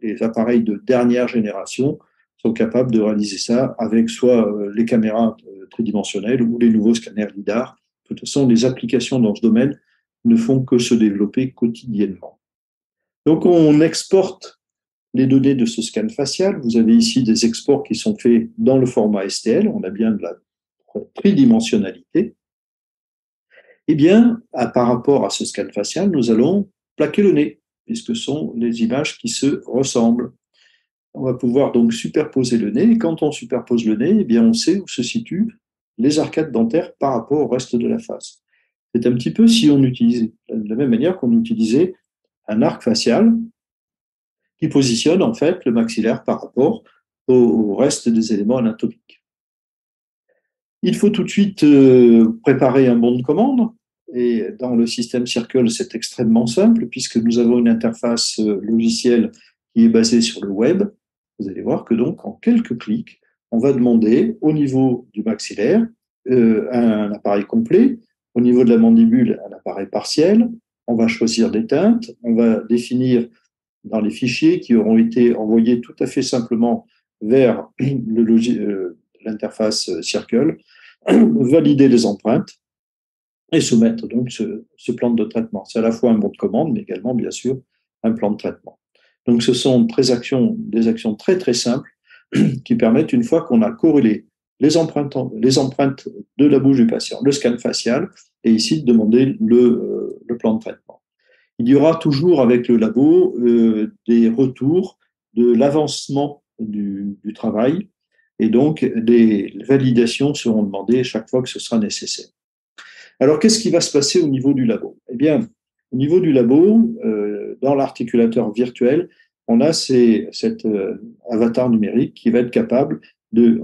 les appareils de dernière génération sont capables de réaliser ça avec soit les caméras tridimensionnelles ou les nouveaux scanners LIDAR. De toute façon, les applications dans ce domaine ne font que se développer quotidiennement. Donc, on exporte les données de ce scan facial. Vous avez ici des exports qui sont faits dans le format STL. On a bien de la tridimensionnalité. Eh bien, par rapport à ce scan facial, nous allons plaquer le nez, puisque ce sont les images qui se ressemblent. On va pouvoir donc superposer le nez, et quand on superpose le nez, eh bien, on sait où se situent les arcades dentaires par rapport au reste de la face. C'est un petit peu si on utilisait, de la même manière qu'on utilisait un arc facial qui positionne en fait le maxillaire par rapport au reste des éléments anatomiques. Il faut tout de suite préparer un bon de commande. Et dans le système Circle, c'est extrêmement simple puisque nous avons une interface logicielle qui est basée sur le web. Vous allez voir que donc, en quelques clics, on va demander au niveau du maxillaire un appareil complet, au niveau de la mandibule, un appareil partiel. On va choisir des teintes, on va définir dans les fichiers qui auront été envoyés tout à fait simplement vers l'interface Circle, valider les empreintes et soumettre donc ce plan de traitement. C'est à la fois un bon de commande, mais également, bien sûr, un plan de traitement. Donc, ce sont des actions très, très simples qui permettent, une fois qu'on a corrélé les empreintes de la bouche du patient, le scan facial, et ici, de demander le plan de traitement. Il y aura toujours avec le labo des retours de l'avancement du travail, et donc des validations seront demandées chaque fois que ce sera nécessaire. Alors, qu'est-ce qui va se passer au niveau du labo? Eh bien, au niveau du labo, dans l'articulateur virtuel, on a cet avatar numérique qui va être capable de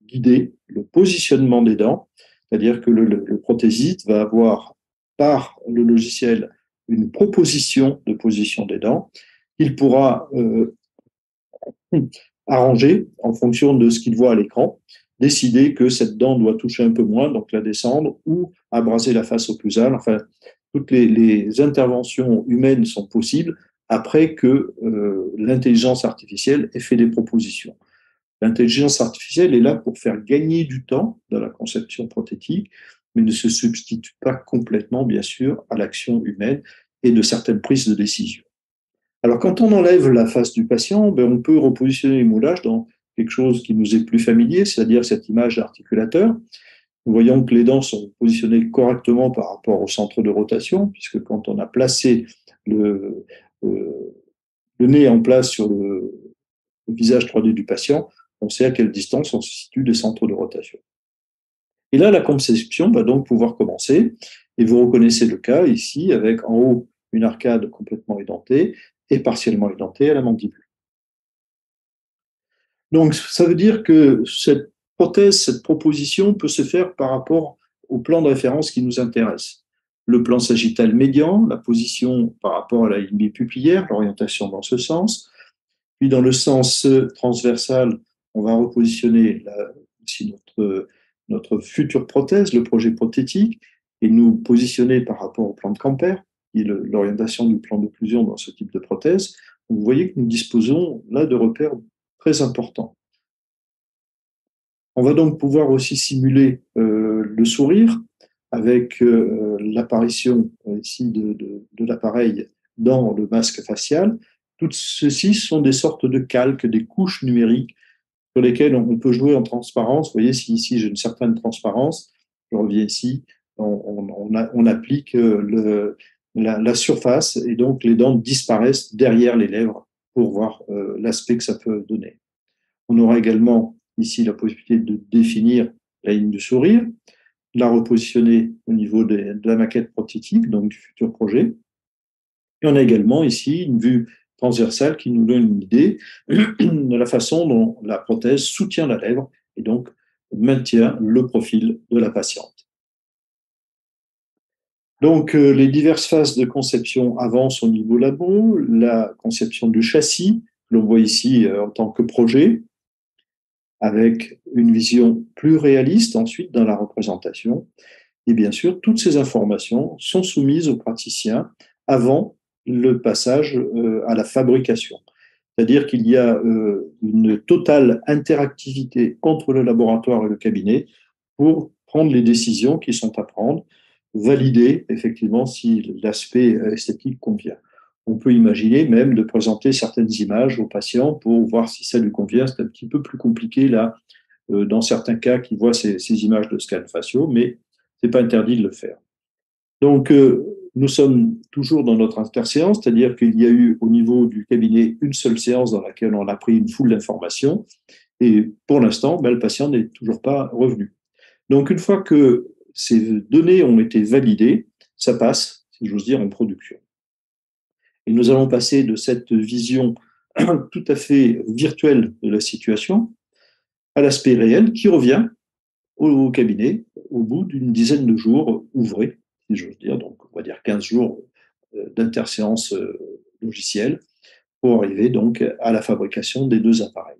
guider le positionnement des dents, c'est-à-dire que le prothésiste va avoir par le logiciel une proposition de position des dents qu'il pourra arranger en fonction de ce qu'il voit à l'écran, décider que cette dent doit toucher un peu moins, donc la descendre, ou abraser la face occlusale. Enfin, toutes les interventions humaines sont possibles après que l'intelligence artificielle ait fait des propositions. L'intelligence artificielle est là pour faire gagner du temps dans la conception prothétique, mais ne se substitue pas complètement, bien sûr, à l'action humaine et de certaines prises de décision. Alors, quand on enlève la face du patient, ben, on peut repositionner les moulages dans quelque chose qui nous est plus familier, c'est-à-dire cette image d'articulateur. Nous voyons que les dents sont positionnées correctement par rapport au centre de rotation, puisque quand on a placé le nez en place sur le visage 3D du patient, on sait à quelle distance on se situe des centres de rotation. Et là, la conception va donc pouvoir commencer. Et vous reconnaissez le cas ici, avec en haut une arcade complètement édentée et partiellement édentée à la mandibule. Donc, ça veut dire que cette prothèse, cette proposition peut se faire par rapport au plan de référence qui nous intéresse. Le plan sagittal médian, la position par rapport à la ligne pupillaire, l'orientation dans ce sens. Puis, dans le sens transversal, on va repositionner ici notre future prothèse, le projet prothétique, et nous positionner par rapport au plan de Camper, qui est l'orientation du plan d'occlusion dans ce type de prothèse. Vous voyez que nous disposons là de repères très importants. On va donc pouvoir aussi simuler le sourire avec l'apparition ici de l'appareil dans le masque facial. Tout ceci sont des sortes de calques, des couches numériques sur lesquelles on peut jouer en transparence. Vous voyez, si ici j'ai une certaine transparence, je reviens ici, on applique la surface et donc les dents disparaissent derrière les lèvres pour voir l'aspect que ça peut donner. On aura également ici la possibilité de définir la ligne du sourire, la repositionner au niveau de la maquette prothétique, donc du futur projet. Et on a également ici une vue transversale qui nous donne une idée de la façon dont la prothèse soutient la lèvre et donc maintient le profil de la patiente. Donc, les diverses phases de conception avancent au niveau labo, la conception du châssis, que l'on voit ici en tant que projet, avec une vision plus réaliste ensuite dans la représentation. Et bien sûr, toutes ces informations sont soumises aux praticiens avant le passage à la fabrication. C'est-à-dire qu'il y a une totale interactivité entre le laboratoire et le cabinet pour prendre les décisions qui sont à prendre, valider effectivement si l'aspect esthétique convient. On peut imaginer même de présenter certaines images aux patients pour voir si ça lui convient. C'est un petit peu plus compliqué là, dans certains cas qui voient ces images de scan faciaux, mais ce n'est pas interdit de le faire. Donc, nous sommes toujours dans notre interséance, c'est-à-dire qu'il y a eu au niveau du cabinet une seule séance dans laquelle on a pris une foule d'informations et pour l'instant, le patient n'est toujours pas revenu. Donc, une fois que ces données ont été validées, ça passe, si j'ose dire, en production. Et nous allons passer de cette vision tout à fait virtuelle de la situation à l'aspect réel qui revient au cabinet au bout d'une dizaine de jours ouvrés si j'ose dire, donc on va dire 15 jours d'interséance logicielle pour arriver donc à la fabrication des deux appareils.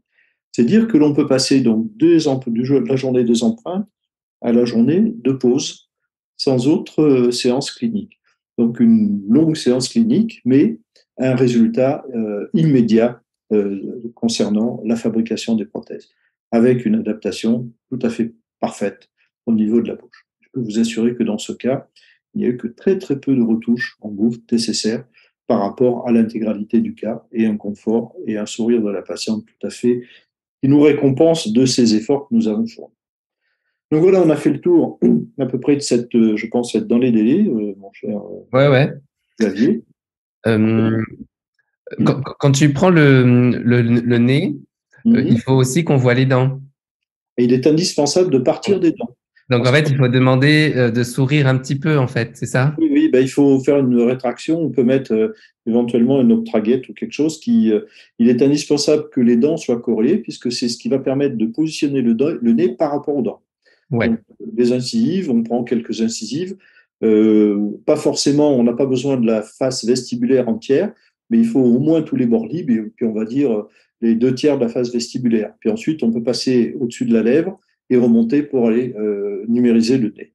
C'est dire que l'on peut passer donc la journée des empreintes à la journée de pause sans autre séance clinique. Donc une longue séance clinique, mais un résultat immédiat concernant la fabrication des prothèses, avec une adaptation tout à fait parfaite au niveau de la bouche. Je peux vous assurer que dans ce cas, il n'y a eu que très très peu de retouches en bouche nécessaires par rapport à l'intégralité du cas et un confort et un sourire de la patiente tout à fait qui nous récompense de ces efforts que nous avons fournis. Donc voilà, on a fait le tour à peu près de cette, je pense être dans les délais, mon cher Ouais. Xavier. Euh, quand tu prends le nez, il faut aussi qu'on voit les dents. Et il est indispensable de partir des dents. Donc, en fait, il faut demander de sourire un petit peu, en fait, c'est ça? Oui, ben, il faut faire une rétraction. On peut mettre éventuellement une octaguette ou quelque chose il est indispensable que les dents soient corrélées puisque c'est ce qui va permettre de positionner le nez par rapport aux dents. Ouais. Donc, des incisives, on prend quelques incisives. Pas forcément, on n'a pas besoin de la face vestibulaire entière, mais il faut au moins tous les bords libres, et puis on va dire les 2 tiers de la face vestibulaire. Puis ensuite, on peut passer au-dessus de la lèvre et remonter pour aller numériser le nez.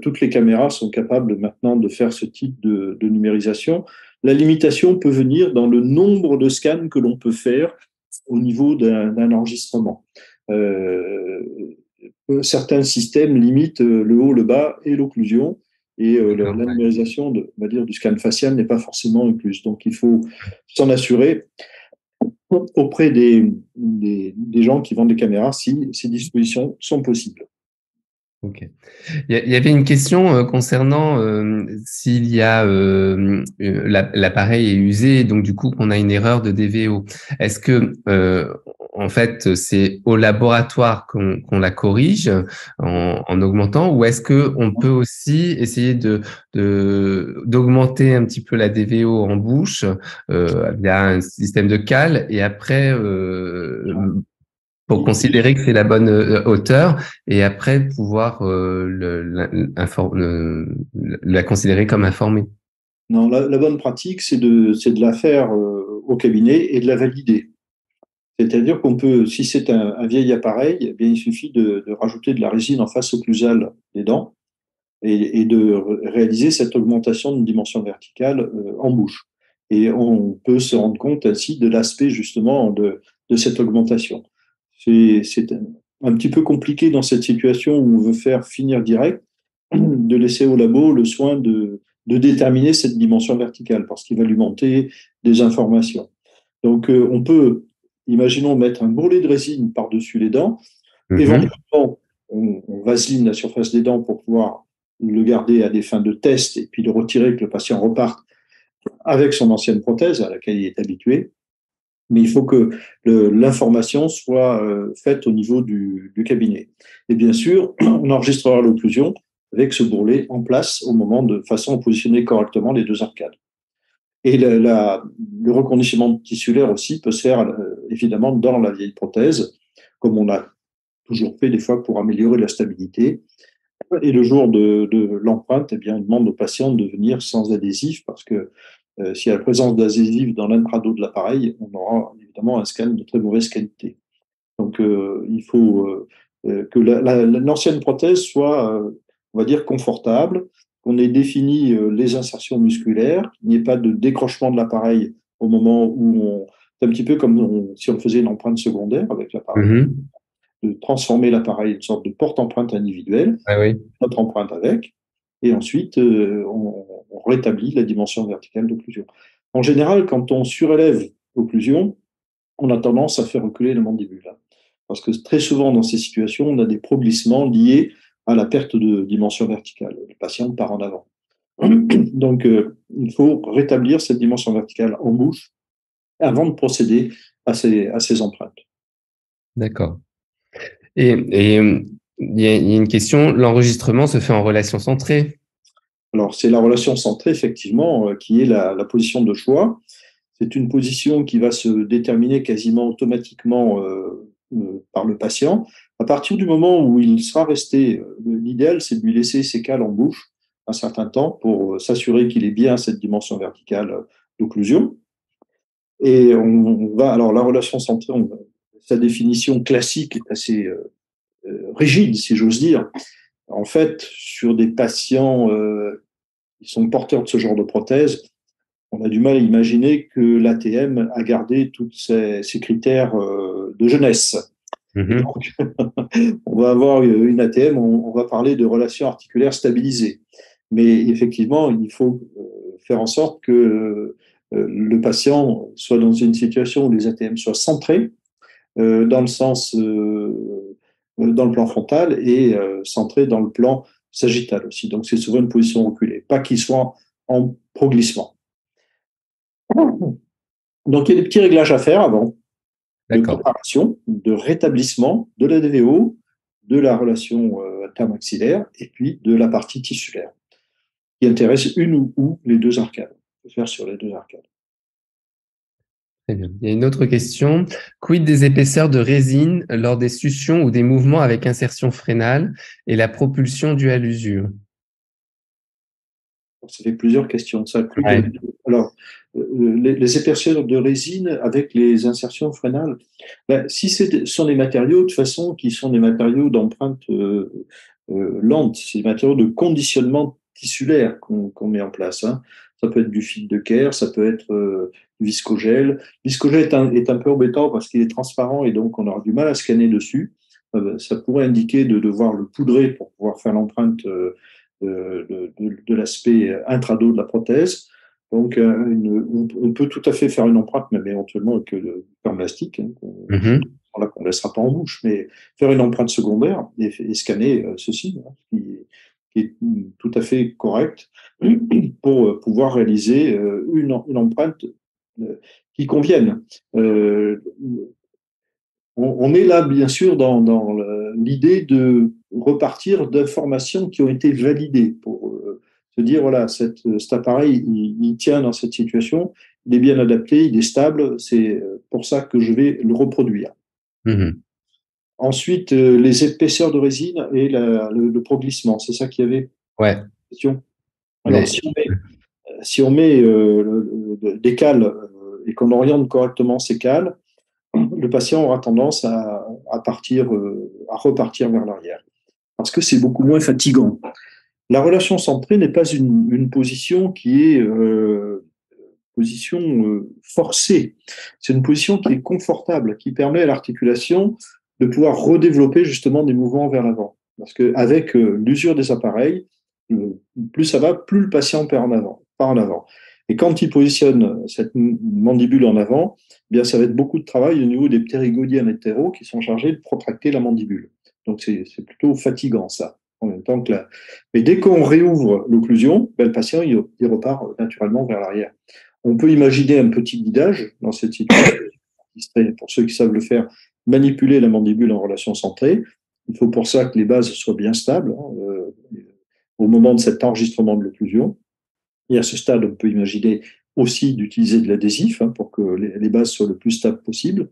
Toutes les caméras sont capables maintenant de faire ce type de numérisation. La limitation peut venir dans le nombre de scans que l'on peut faire au niveau d'un enregistrement. Certains systèmes limitent le haut, le bas et l'occlusion. Et la numérisation on va dire, du scan facial n'est pas forcément incluse. Donc, il faut s'en assurer auprès des gens qui vendent des caméras si ces dispositions sont possibles. Ok. Il y avait une question concernant s'il y a l'appareil est usé, donc du coup qu'on a une erreur de DVO. Est-ce que en fait c'est au laboratoire qu'on la corrige en augmentant, ou est-ce que on peut aussi essayer d'augmenter un petit peu la DVO en bouche via un système de cale, et après pour considérer que c'est la bonne hauteur, et après pouvoir la considérer comme informée. Non, la bonne pratique, c'est de la faire au cabinet et de la valider. C'est-à-dire qu'on peut, si c'est un vieil appareil, eh bien, il suffit de rajouter de la résine en face occlusale des dents et de réaliser cette augmentation de dimension verticale en bouche. Et on peut se rendre compte ainsi de l'aspect justement de cette augmentation. C'est un petit peu compliqué dans cette situation où on veut faire finir direct, de laisser au labo le soin de déterminer cette dimension verticale parce qu'il va lui manquer des informations. Donc, on peut, imaginons, mettre un bourrelet de résine par-dessus les dents. Éventuellement, on vaseline la surface des dents pour pouvoir le garder à des fins de test et puis le retirer, que le patient reparte avec son ancienne prothèse à laquelle il est habitué. Mais il faut que l'information soit faite au niveau du cabinet. Et bien sûr, on enregistrera l'occlusion avec ce bourrelet en place au moment de façon à positionner correctement les deux arcades. Et le reconditionnement tissulaire aussi peut se faire évidemment dans la vieille prothèse, comme on a toujours fait des fois pour améliorer la stabilité. Et le jour de l'empreinte, eh bien, on demande aux patients de venir sans adhésif parce que s'il y a la présence d'adhésif dans l'intrado de l'appareil, on aura évidemment un scan de très mauvaise qualité. Donc, il faut que l'ancienne prothèse soit, on va dire, confortable, qu'on ait défini les insertions musculaires, qu'il n'y ait pas de décrochement de l'appareil au moment où c'est un petit peu comme si on faisait une empreinte secondaire avec l'appareil, de transformer l'appareil en une sorte de porte-empreinte individuelle, notre empreinte avec, et ensuite on rétablit la dimension verticale d'occlusion. En général, quand on surélève l'occlusion, on a tendance à faire reculer la mandibule. Parce que très souvent, dans ces situations, on a des progrissements liés à la perte de dimension verticale. Le patient part en avant. Donc, il faut rétablir cette dimension verticale en bouche avant de procéder à ces empreintes. D'accord. Et il y a une question, l'enregistrement se fait en relation centrée? Alors, c'est la relation centrée, effectivement, qui est la position de choix. C'est une position qui va se déterminer quasiment automatiquement par le patient. À partir du moment où il sera resté, l'idéal, c'est de lui laisser ses cales en bouche un certain temps pour s'assurer qu'il ait bien cette dimension verticale d'occlusion. Et on va, alors la relation centrée, sa définition classique est assez rigide, si j'ose dire. En fait, sur des patients qui sont porteurs de ce genre de prothèse, on a du mal à imaginer que l'ATM a gardé tous ces critères de jeunesse. Mhm. Donc, on va avoir une ATM, on va parler de relations articulaires stabilisées. Mais effectivement, il faut faire en sorte que le patient soit dans une situation où les ATM soient centrés dans le sens, dans le plan frontal et centrés dans le plan sagittal aussi. Donc, c'est souvent une position reculée, pas qu'il soit en proglissement. Donc, il y a des petits réglages à faire avant, de préparation, de rétablissement de la DVO, de la relation intermaxillaire et puis de la partie tissulaire, qui intéresse une ou les deux arcades. Il faut faire sur les deux arcades. Très bien. Il y a une autre question. Quid des épaisseurs de résine lors des suctions ou des mouvements avec insertion frénale et la propulsion due à l'usure? Ça fait plusieurs questions. Ça. Ouais. Alors, les épaisseurs de résine avec les insertions frénales, ben, si ce sont des matériaux, de toute façon, qui sont des matériaux d'empreinte lente, c'est des matériaux de conditionnement tissulaire qu'on met en place. Hein. Ça peut être du fil de Kerr, ça peut être du viscogel. Viscogel est un peu embêtant parce qu'il est transparent et donc on aura du mal à scanner dessus. Ça pourrait indiquer de devoir le poudrer pour pouvoir faire l'empreinte de l'aspect intrado de la prothèse. Donc, on peut tout à fait faire une empreinte, même éventuellement avec le plastique, hein, qu'on ne laissera pas en bouche, mais faire une empreinte secondaire et scanner ceci, hein, qui est tout à fait correct pour pouvoir réaliser une empreinte qui convienne. On est là, bien sûr, dans l'idée de repartir d'informations qui ont été validées pour se dire, voilà, cet appareil, il tient dans cette situation, il est bien adapté, il est stable, c'est pour ça que je vais le reproduire. Ensuite, les épaisseurs de résine et le proglissement, c'est ça qu'il y avait. Ouais. Question. Alors, si on met des cales et qu'on oriente correctement ces cales, le patient aura tendance à repartir vers l'arrière, parce que c'est beaucoup moins fatigant. La relation centrée n'est pas une position qui est position forcée. C'est une position qui est confortable, qui permet à l'articulation de pouvoir redévelopper justement des mouvements vers l'avant. Parce qu'avec l'usure des appareils, plus ça va, plus le patient part en avant. Et quand il positionne cette mandibule en avant, eh bien, ça va être beaucoup de travail au niveau des ptérygoniens latéraux qui sont chargés de protracter la mandibule. Donc, c'est plutôt fatigant, ça. En même temps que Mais dès qu'on réouvre l'occlusion, ben, le patient, il repart naturellement vers l'arrière. On peut imaginer un petit guidage dans cette situation, pour ceux qui savent le faire, manipuler la mandibule en relation centrée. Il faut pour ça que les bases soient bien stables au moment de cet enregistrement de l'occlusion. Et à ce stade, on peut imaginer aussi d'utiliser de l'adhésif pour que les bases soient le plus stables possible.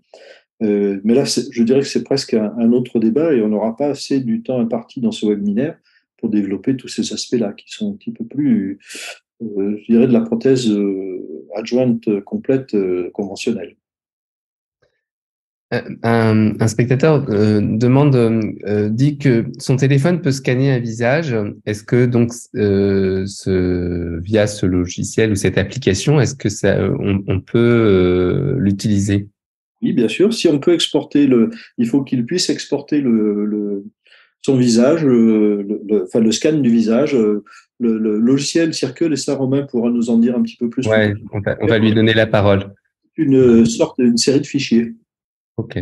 Mais là, je dirais que c'est presque un autre débat et on n'aura pas assez du temps imparti dans ce webinaire pour développer tous ces aspects-là qui sont un petit peu plus, je dirais, de la prothèse adjointe complète conventionnelle. Un spectateur dit que son téléphone peut scanner un visage. Est-ce que donc via ce logiciel ou cette application, est-ce que on peut l'utiliser? Oui, bien sûr. Si on peut exporter il faut qu'il puisse exporter son visage, le scan du visage. Le logiciel circule et ça, Romain pourra nous en dire un petit peu plus. Ouais, on va lui donner la parole. Une série de fichiers. Ok.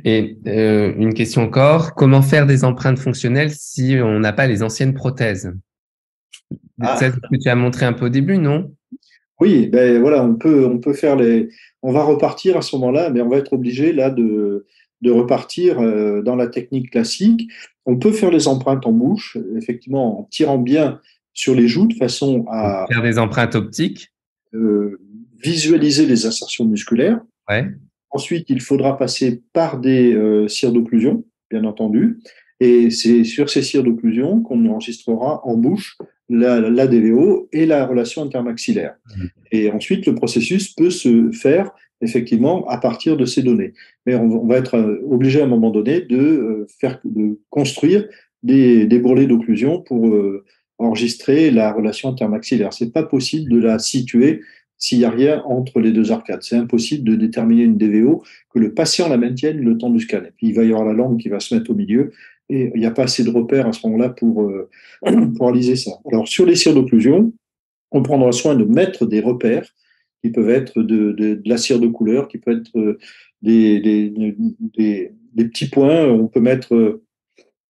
Et une question encore, comment faire des empreintes fonctionnelles si on n'a pas les anciennes prothèses? C'est ce que tu as montré un peu au début, non? Oui, ben voilà, on peut faire on va repartir à ce moment-là, mais on va être obligé là de repartir dans la technique classique. On peut faire les empreintes en bouche, effectivement, en tirant bien sur les joues de façon à faire des empreintes optiques. Visualiser les insertions musculaires. Ouais. Ensuite, il faudra passer par des cires d'occlusion, bien entendu. Et c'est sur ces cires d'occlusion qu'on enregistrera en bouche la DVO et la relation intermaxillaire. Et ensuite, le processus peut se faire effectivement à partir de ces données. Mais on va être obligé à un moment donné de construire des bourrelets d'occlusion pour enregistrer la relation intermaxillaire. C'est pas possible de la situer s'il n'y a rien entre les deux arcades. C'est impossible de déterminer une DVO, que le patient la maintienne le temps du scan. Et puis il va y avoir la langue qui va se mettre au milieu et il n'y a pas assez de repères à ce moment-là pour réaliser ça. Alors sur les cires d'occlusion, on prendra soin de mettre des repères qui peuvent être de la cire de couleur, qui peuvent être des petits points. On peut mettre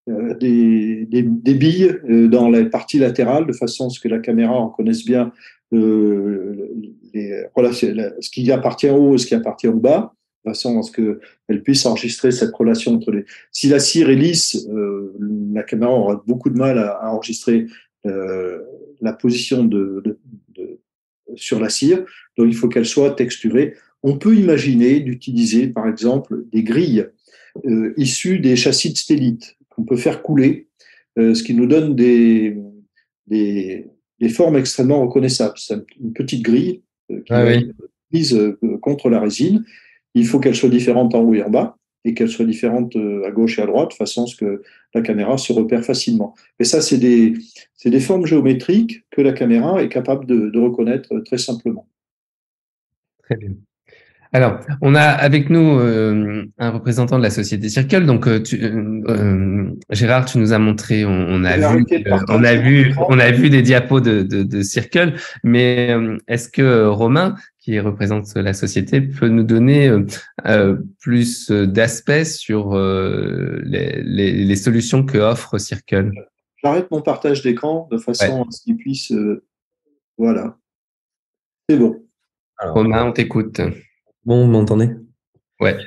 des billes dans la partie latérale de façon à ce que la caméra en connaisse bien ce qui appartient en haut et ce qui appartient en bas, de façon à ce qu'elle puisse enregistrer cette relation entre les. Si la cire est lisse, la caméra aura beaucoup de mal à enregistrer la position sur la cire, donc il faut qu'elle soit texturée. On peut imaginer d'utiliser, par exemple, des grilles issues des châssis de stélite qu'on peut faire couler, ce qui nous donne des formes extrêmement reconnaissables. C'est une petite grille qui va être mise contre la résine. Il faut qu'elle soit différente en haut et en bas et qu'elle soit différente à gauche et à droite, de façon à ce que la caméra se repère facilement. Et ça, c'est des formes géométriques que la caméra est capable de reconnaître très simplement. Très bien. Alors, on a avec nous un représentant de la société Circle. Donc, Gérard, tu nous as montré, on a vu des diapos de Circle. Mais est-ce que Romain, qui représente la société, peut nous donner plus d'aspects sur les solutions que offre Circle? J'arrête mon partage d'écran de façon à ce qu'il puisse. Voilà. C'est bon. Alors, Romain, on t'écoute. Bon, vous m'entendez? Ouais.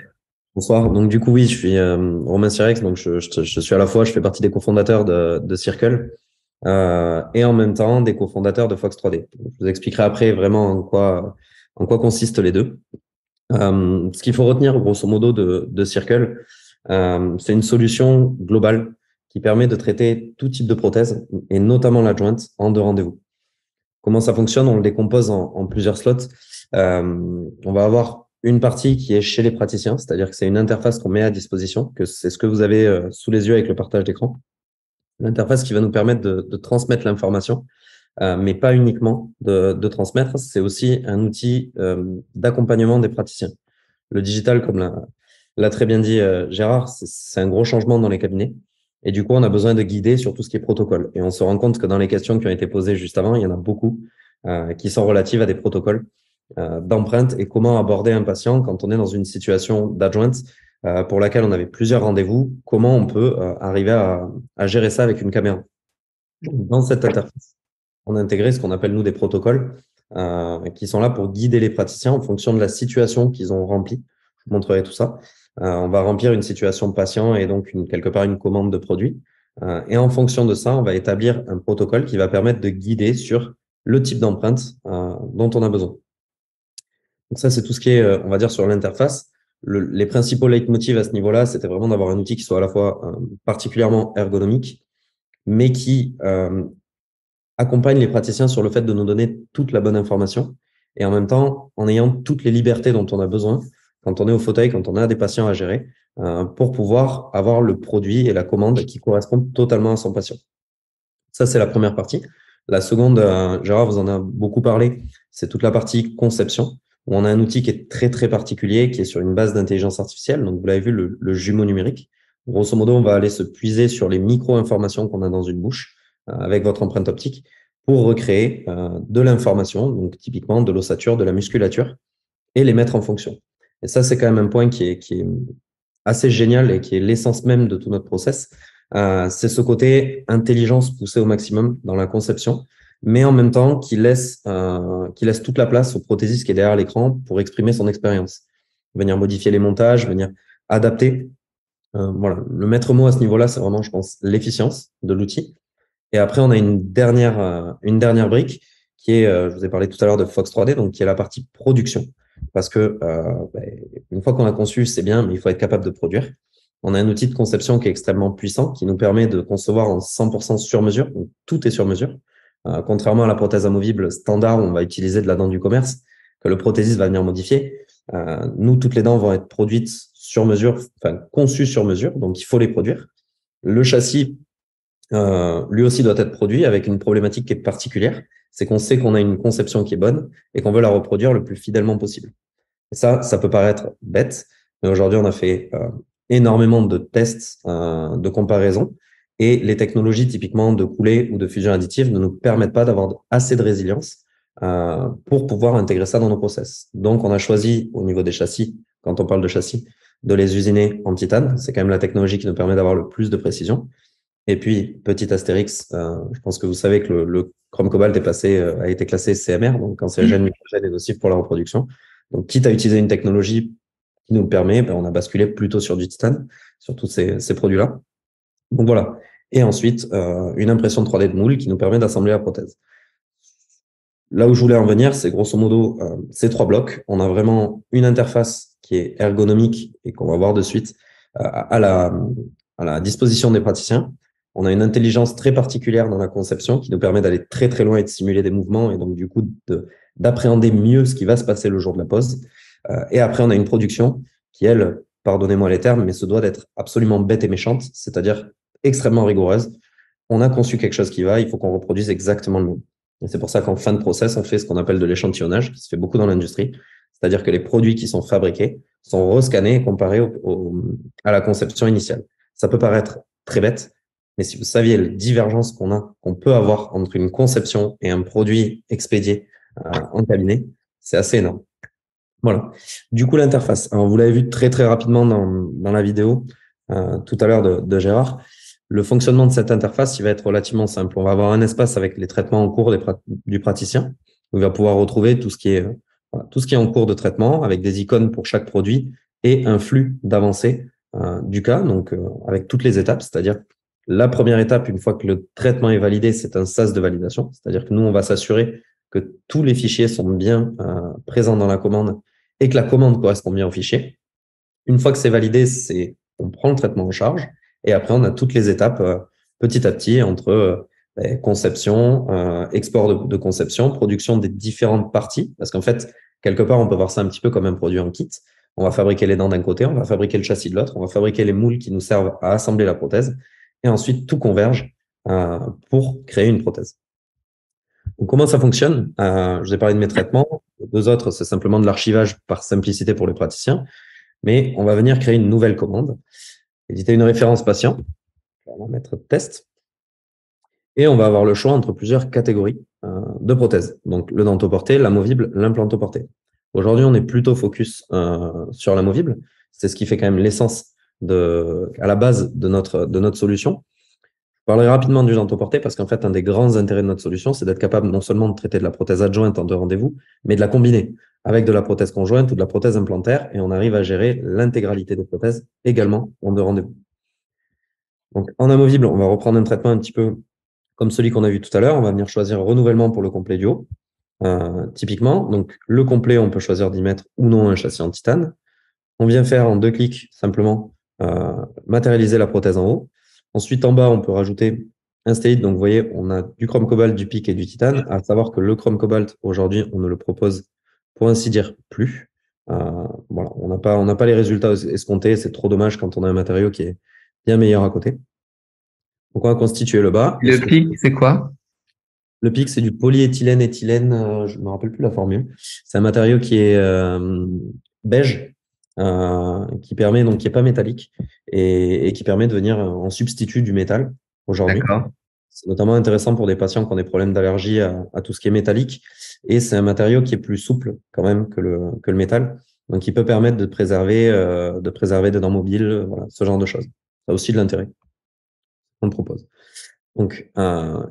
Bonsoir. Donc du coup, oui, je suis Romain Sirex. Donc je suis à la fois, je fais partie des cofondateurs de Circle et en même temps des cofondateurs de Fox 3D. Je vous expliquerai après vraiment en quoi consistent les deux. Ce qu'il faut retenir grosso modo de Circle, c'est une solution globale qui permet de traiter tout type de prothèse et notamment la jointe en 2 rendez-vous. Comment ça fonctionne? On le décompose en plusieurs slots. On va avoir une partie qui est chez les praticiens, c'est-à-dire que c'est une interface qu'on met à disposition, que c'est ce que vous avez sous les yeux avec le partage d'écran. L'interface qui va nous permettre de transmettre l'information, mais pas uniquement de transmettre, c'est aussi un outil d'accompagnement des praticiens. Le digital, comme l'a très bien dit Gérard, c'est un gros changement dans les cabinets. Et du coup, on a besoin de guider sur tout ce qui est protocole. Et on se rend compte que dans les questions qui ont été posées juste avant, il y en a beaucoup qui sont relatives à des protocoles d'empreinte et comment aborder un patient quand on est dans une situation d'adjointe pour laquelle on avait plusieurs rendez-vous, comment on peut arriver à gérer ça avec une caméra. Dans cette interface, on a intégré ce qu'on appelle, nous, des protocoles qui sont là pour guider les praticiens en fonction de la situation qu'ils ont remplie. Je vous montrerai tout ça. On va remplir une situation patient et donc quelque part une commande de produit. Et en fonction de ça, on va établir un protocole qui va permettre de guider sur le type d'empreinte dont on a besoin. Donc ça, c'est tout ce qui est, on va dire, sur l'interface. Les principaux leitmotivs à ce niveau-là, c'était vraiment d'avoir un outil qui soit à la fois particulièrement ergonomique, mais qui accompagne les praticiens sur le fait de nous donner toute la bonne information et en même temps en ayant toutes les libertés dont on a besoin quand on est au fauteuil, quand on a des patients à gérer, pour pouvoir avoir le produit et la commande qui correspondent totalement à son patient. Ça, c'est la première partie. La seconde, Gérard vous en a beaucoup parlé, c'est toute la partie conception, où on a un outil qui est très, très particulier, qui est sur une base d'intelligence artificielle. Donc, vous l'avez vu, le jumeau numérique. Grosso modo, on va aller se puiser sur les micro-informations qu'on a dans une bouche avec votre empreinte optique pour recréer de l'information, donc typiquement de l'ossature, de la musculature, et les mettre en fonction. Et ça, c'est quand même un point qui est assez génial et qui est l'essence même de tout notre process. C'est ce côté intelligence poussée au maximum dans la conception, mais en même temps qui laisse toute la place au prothésiste qui est derrière l'écran pour exprimer son expérience, venir modifier les montages, venir adapter. Voilà, le maître mot à ce niveau-là, c'est vraiment, je pense, l'efficience de l'outil. Et après, on a une dernière brique qui est, je vous ai parlé tout à l'heure de Fox 3D, donc qui est la partie production. Parce que une fois qu'on a conçu, c'est bien, mais il faut être capable de produire. On a un outil de conception qui est extrêmement puissant, qui nous permet de concevoir en 100% sur mesure. Donc, tout est sur mesure. Contrairement à la prothèse amovible standard où on va utiliser de la dent du commerce, que le prothésiste va venir modifier, nous, toutes les dents vont être produites sur mesure, enfin conçues sur mesure, donc il faut les produire. Le châssis, lui aussi doit être produit avec une problématique qui est particulière, c'est qu'on sait qu'on a une conception qui est bonne et qu'on veut la reproduire le plus fidèlement possible. Et ça peut paraître bête, mais aujourd'hui, on a fait énormément de tests de comparaison et les technologies typiquement de coulée ou de fusion additive ne nous permettent pas d'avoir assez de résilience pour pouvoir intégrer ça dans nos process. Donc, on a choisi au niveau des châssis, quand on parle de châssis, de les usiner en titane. C'est quand même la technologie qui nous permet d'avoir le plus de précision. Et puis, petit astérix, je pense que vous savez que le chrome cobalt a été classé CMR, donc cancérigène, mutagène et nocif pour la reproduction. Donc, quitte à utiliser une technologie qui nous le permet, on a basculé plutôt sur du titane, sur tous ces produits-là. Donc voilà. Et ensuite, une impression 3D de moule qui nous permet d'assembler la prothèse. Là où je voulais en venir, c'est grosso modo ces 3 blocs. On a vraiment une interface qui est ergonomique et qu'on va voir de suite à la disposition des praticiens. On a une intelligence très particulière dans la conception qui nous permet d'aller très très loin et de simuler des mouvements et donc du coup d'appréhender mieux ce qui va se passer le jour de la pose. Et après, on a une production qui, elle, pardonnez-moi les termes, mais se doit d'être absolument bête et méchante, c'est-à-dire extrêmement rigoureuse. On a conçu quelque chose qui va, il faut qu'on reproduise exactement le même. Et c'est pour ça qu'en fin de process, on fait ce qu'on appelle de l'échantillonnage, qui se fait beaucoup dans l'industrie. C'est-à-dire que les produits qui sont fabriqués sont rescannés et comparés à la conception initiale. Ça peut paraître très bête, mais si vous saviez la divergence qu'on peut avoir entre une conception et un produit expédié en cabinet, c'est assez énorme. Voilà. Du coup, l'interface. Alors, vous l'avez vu très, très rapidement dans la vidéo tout à l'heure de Gérard. Le fonctionnement de cette interface, il va être relativement simple. On va avoir un espace avec les traitements en cours du praticien. Où il va pouvoir retrouver tout ce qui est en cours de traitement avec des icônes pour chaque produit et un flux d'avancée du cas, donc avec toutes les étapes. C'est-à-dire, la première étape, une fois que le traitement est validé, c'est un sas de validation. C'est-à-dire que nous, on va s'assurer que tous les fichiers sont bien présents dans la commande et que la commande correspond bien au fichier. Une fois que c'est validé, on prend le traitement en charge et après, on a toutes les étapes petit à petit entre conception, export de conception, production des différentes parties. Parce qu'en fait, quelque part, on peut voir ça un petit peu comme un produit en kit. On va fabriquer les dents d'un côté, on va fabriquer le châssis de l'autre, on va fabriquer les moules qui nous servent à assembler la prothèse et ensuite tout converge pour créer une prothèse. Donc, comment ça fonctionne? Je vous ai parlé de mes traitements. Les 2 autres, c'est simplement de l'archivage par simplicité pour les praticiens. Mais on va venir créer une nouvelle commande, éditer une référence patient, on va mettre test, et on va avoir le choix entre plusieurs catégories de prothèses. Donc, le dentoporté, l'amovible, l'implantoporté. Aujourd'hui, on est plutôt focus sur l'amovible. C'est ce qui fait quand même l'essence à la base de notre solution. Je parlerai rapidement du dentoporté parce qu'en fait, un des grands intérêts de notre solution, c'est d'être capable non seulement de traiter de la prothèse adjointe en 2 rendez-vous, mais de la combiner avec de la prothèse conjointe ou de la prothèse implantaire et on arrive à gérer l'intégralité des prothèses également en 2 rendez-vous. Donc, en amovible, on va reprendre un traitement un petit peu comme celui qu'on a vu tout à l'heure. On va venir choisir renouvellement pour le complet du haut, typiquement. Donc, le complet, on peut choisir d'y mettre ou non un châssis en titane. On vient faire en 2 clics simplement matérialiser la prothèse en haut. Ensuite, en bas, on peut rajouter un state. Donc, vous voyez, on a du chrome cobalt, du PIC et du titane. À savoir que le chrome cobalt, aujourd'hui, on ne le propose, pour ainsi dire, plus. Voilà, on n'a pas les résultats escomptés. C'est trop dommage quand on a un matériau qui est bien meilleur à côté. Donc, on va constituer le bas. Le PIC, c'est quoi? Le PIC, c'est du polyéthylène, éthylène. Je ne me rappelle plus la formule. C'est un matériau qui est beige. Qui permet donc qui est pas métallique et qui permet de venir en substitut du métal aujourd'hui. C'est notamment intéressant pour des patients qui ont des problèmes d'allergie à tout ce qui est métallique et c'est un matériau qui est plus souple quand même que le métal, donc il peut permettre de préserver des dents mobiles, voilà, ce genre de choses. Ça a aussi de l'intérêt. On le propose. Donc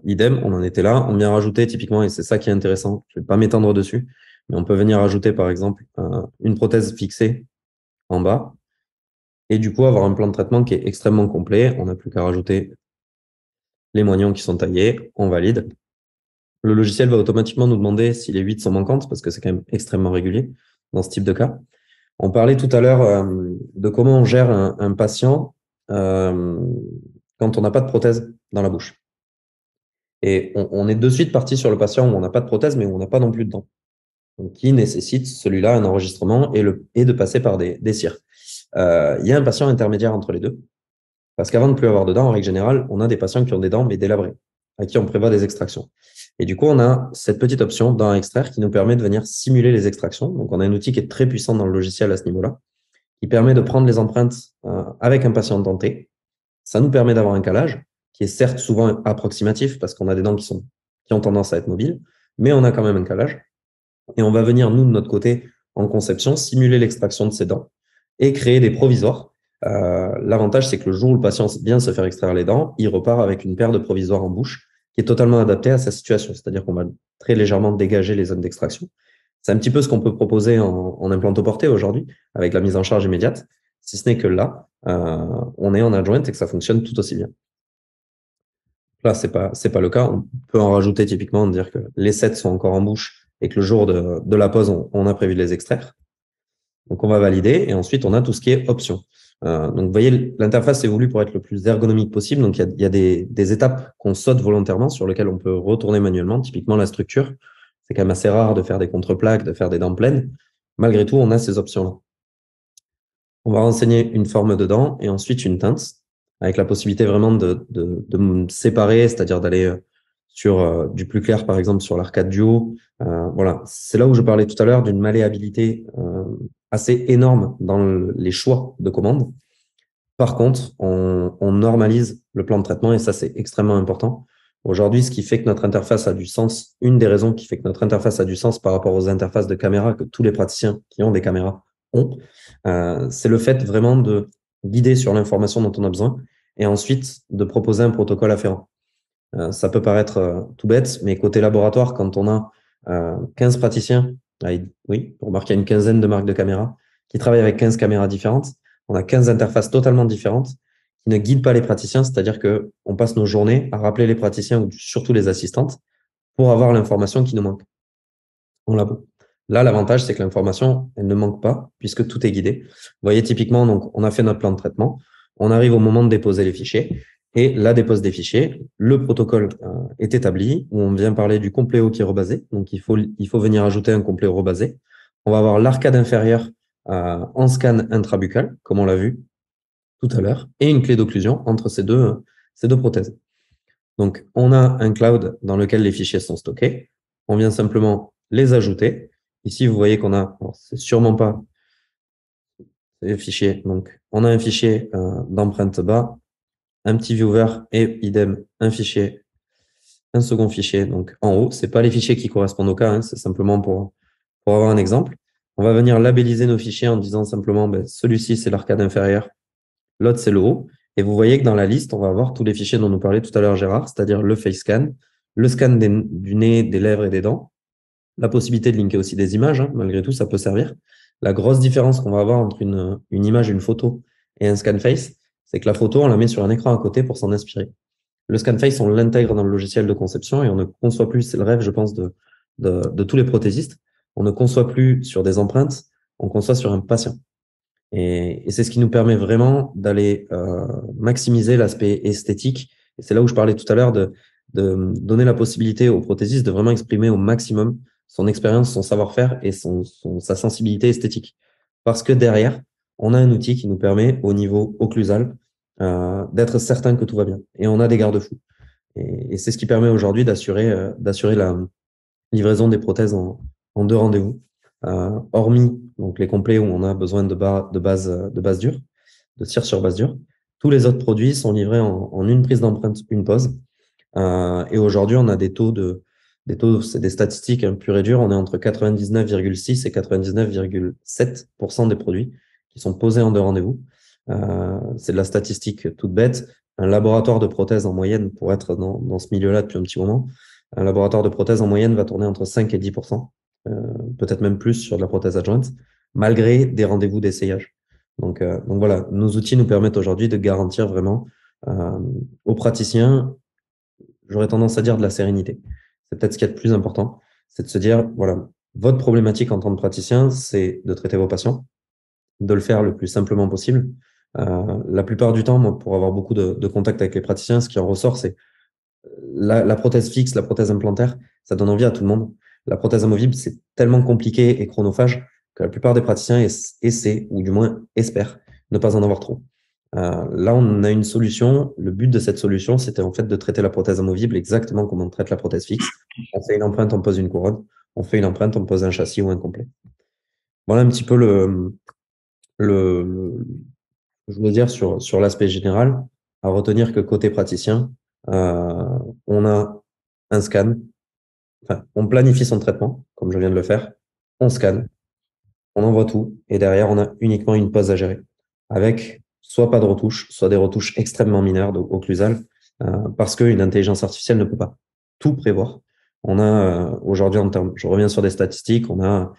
idem, on en était là. On vient rajouter typiquement, et c'est ça qui est intéressant. Je vais pas m'étendre dessus, mais on peut venir rajouter par exemple une prothèse fixée en bas, et du coup avoir un plan de traitement qui est extrêmement complet. On n'a plus qu'à rajouter les moignons qui sont taillés, on valide. Le logiciel va automatiquement nous demander si les 8 sont manquantes, parce que c'est quand même extrêmement régulier dans ce type de cas. On parlait tout à l'heure de comment on gère un patient quand on n'a pas de prothèse dans la bouche. Et on est de suite parti sur le patient où on n'a pas de prothèse, mais où on n'a pas non plus de dents. Donc, qui nécessite celui-là un enregistrement et de passer par des cires. Il y a un patient intermédiaire entre les deux. Parce qu'avant de plus avoir de dents, en règle générale, on a des patients qui ont des dents, mais délabrées, à qui on prévoit des extractions. Et du coup, on a cette petite option dents à extraire qui nous permet de venir simuler les extractions. Donc, on a un outil qui est très puissant dans le logiciel à ce niveau-là, qui permet de prendre les empreintes avec un patient denté. Ça nous permet d'avoir un calage qui est certes souvent approximatif parce qu'on a des dents qui ont tendance à être mobiles, mais on a quand même un calage. Et on va venir, nous, de notre côté, en conception, simuler l'extraction de ces dents et créer des provisoires. L'avantage, c'est que le jour où le patient vient se faire extraire les dents, il repart avec une paire de provisoires en bouche qui est totalement adaptée à sa situation. C'est-à-dire qu'on va très légèrement dégager les zones d'extraction. C'est un petit peu ce qu'on peut proposer en implantoporté aujourd'hui avec la mise en charge immédiate, si ce n'est que là, on est en adjointe et que ça fonctionne tout aussi bien. Là, c'est pas le cas. On peut en rajouter typiquement, dire que les 7 sont encore en bouche et que le jour de la pause, on a prévu de les extraire. Donc, on va valider et ensuite, on a tout ce qui est option. Donc, vous voyez, l'interface est voulue pour être le plus ergonomique possible. Donc, il y a des étapes qu'on saute volontairement sur lesquelles on peut retourner manuellement. Typiquement, la structure, c'est quand même assez rare de faire des contreplaques, de faire des dents pleines. Malgré tout, on a ces options-là. On va renseigner une forme de dent et ensuite une teinte, avec la possibilité vraiment de me séparer, c'est-à-dire d'aller sur du plus clair, par exemple, sur l'arcade du haut. Voilà, c'est là où je parlais tout à l'heure d'une malléabilité assez énorme dans les choix de commande. Par contre, on normalise le plan de traitement et ça, c'est extrêmement important. Aujourd'hui, ce qui fait que notre interface a du sens, une des raisons qui fait que notre interface a du sens par rapport aux interfaces de caméra que tous les praticiens qui ont des caméras ont, c'est le fait vraiment de guider sur l'information dont on a besoin et ensuite de proposer un protocole afférent. Ça peut paraître tout bête, mais côté laboratoire, quand on a 15 praticiens, oui, pour marquer une quinzaine de marques de caméras, qui travaillent avec 15 caméras différentes, on a 15 interfaces totalement différentes qui ne guident pas les praticiens, c'est-à-dire qu'on passe nos journées à rappeler les praticiens ou surtout les assistantes pour avoir l'information qui nous manque en labo. Là, l'avantage, c'est que l'information, elle ne manque pas puisque tout est guidé. Vous voyez, typiquement, donc, on a fait notre plan de traitement. On arrive au moment de déposer les fichiers et la dépose des fichiers. Le protocole est établi où on vient parler du compléo qui est rebasé. Donc, il faut venir ajouter un compléo rebasé. On va avoir l'arcade inférieure en scan intrabuccal, comme on l'a vu tout à l'heure, et une clé d'occlusion entre ces deux prothèses. Donc, on a un cloud dans lequel les fichiers sont stockés. On vient simplement les ajouter. Ici, vous voyez qu'on a, c'est sûrement pas les fichiers. Donc, on a un fichier d'empreinte bas, un petit viewer et idem, un fichier, un second fichier. Donc, en haut, c'est pas les fichiers qui correspondent au cas, hein, c'est simplement pour avoir un exemple. On va venir labelliser nos fichiers en disant simplement, ben, celui-ci, c'est l'arcade inférieure, l'autre, c'est le haut. Et vous voyez que dans la liste, on va avoir tous les fichiers dont nous parlait tout à l'heure Gérard, c'est-à-dire le face scan, le scan du nez, des lèvres et des dents, la possibilité de linker aussi des images, hein, malgré tout, ça peut servir. La grosse différence qu'on va avoir entre une image, une photo et un scan face, c'est que la photo, on la met sur un écran à côté pour s'en inspirer. Le scan face, on l'intègre dans le logiciel de conception et on ne conçoit plus, c'est le rêve, je pense, de tous les prothésistes, on ne conçoit plus sur des empreintes, on conçoit sur un patient. Et c'est ce qui nous permet vraiment d'aller maximiser l'aspect esthétique. Et c'est là où je parlais tout à l'heure de donner la possibilité au prothésiste de vraiment exprimer au maximum son expérience, son savoir-faire et sa sensibilité esthétique. Parce que derrière, on a un outil qui nous permet, au niveau occlusal, d'être certain que tout va bien. Et on a des garde-fous. Et c'est ce qui permet aujourd'hui d'assurer la livraison des prothèses en 2 rendez-vous. Hormis donc les complets où on a besoin de base dure, de cire sur base dure. Tous les autres produits sont livrés en une prise d'empreinte, une pose. Et aujourd'hui, on a des taux, c'est des statistiques pures et dures. On est entre 99,6 et 99,7% des produits qui sont posés en 2 rendez-vous. C'est de la statistique toute bête. Un laboratoire de prothèses en moyenne, pour être dans ce milieu-là depuis un petit moment, un laboratoire de prothèses en moyenne va tourner entre 5 et 10%. Peut-être même plus sur de la prothèse adjointe, malgré des rendez-vous d'essayage. Donc voilà, nos outils nous permettent aujourd'hui de garantir vraiment aux praticiens, j'aurais tendance à dire de la sérénité. C'est peut-être ce qu'il y a de plus important, c'est de se dire, voilà, votre problématique en tant que praticien, c'est de traiter vos patients, de le faire le plus simplement possible. La plupart du temps, moi, pour avoir beaucoup de contacts avec les praticiens, ce qui en ressort, c'est la prothèse fixe, la prothèse implantaire, ça donne envie à tout le monde. La prothèse amovible, c'est tellement compliqué et chronophage que la plupart des praticiens essaient, ou du moins espèrent, ne pas en avoir trop. Là, on a une solution. Le but de cette solution, c'était en fait de traiter la prothèse amovible exactement comme on traite la prothèse fixe. On fait une empreinte, on pose une couronne. On fait une empreinte, on pose un châssis ou un complet. Voilà un petit peu je veux dire sur l'aspect général. À retenir que côté praticien, on a un scan. Enfin, on planifie son traitement, comme je viens de le faire. On scanne, on envoie tout, et derrière, on a uniquement une pose à gérer, avec soit pas de retouches, soit des retouches extrêmement mineures occlusales, parce qu'une intelligence artificielle ne peut pas tout prévoir. On a aujourd'hui, je reviens sur des statistiques, on a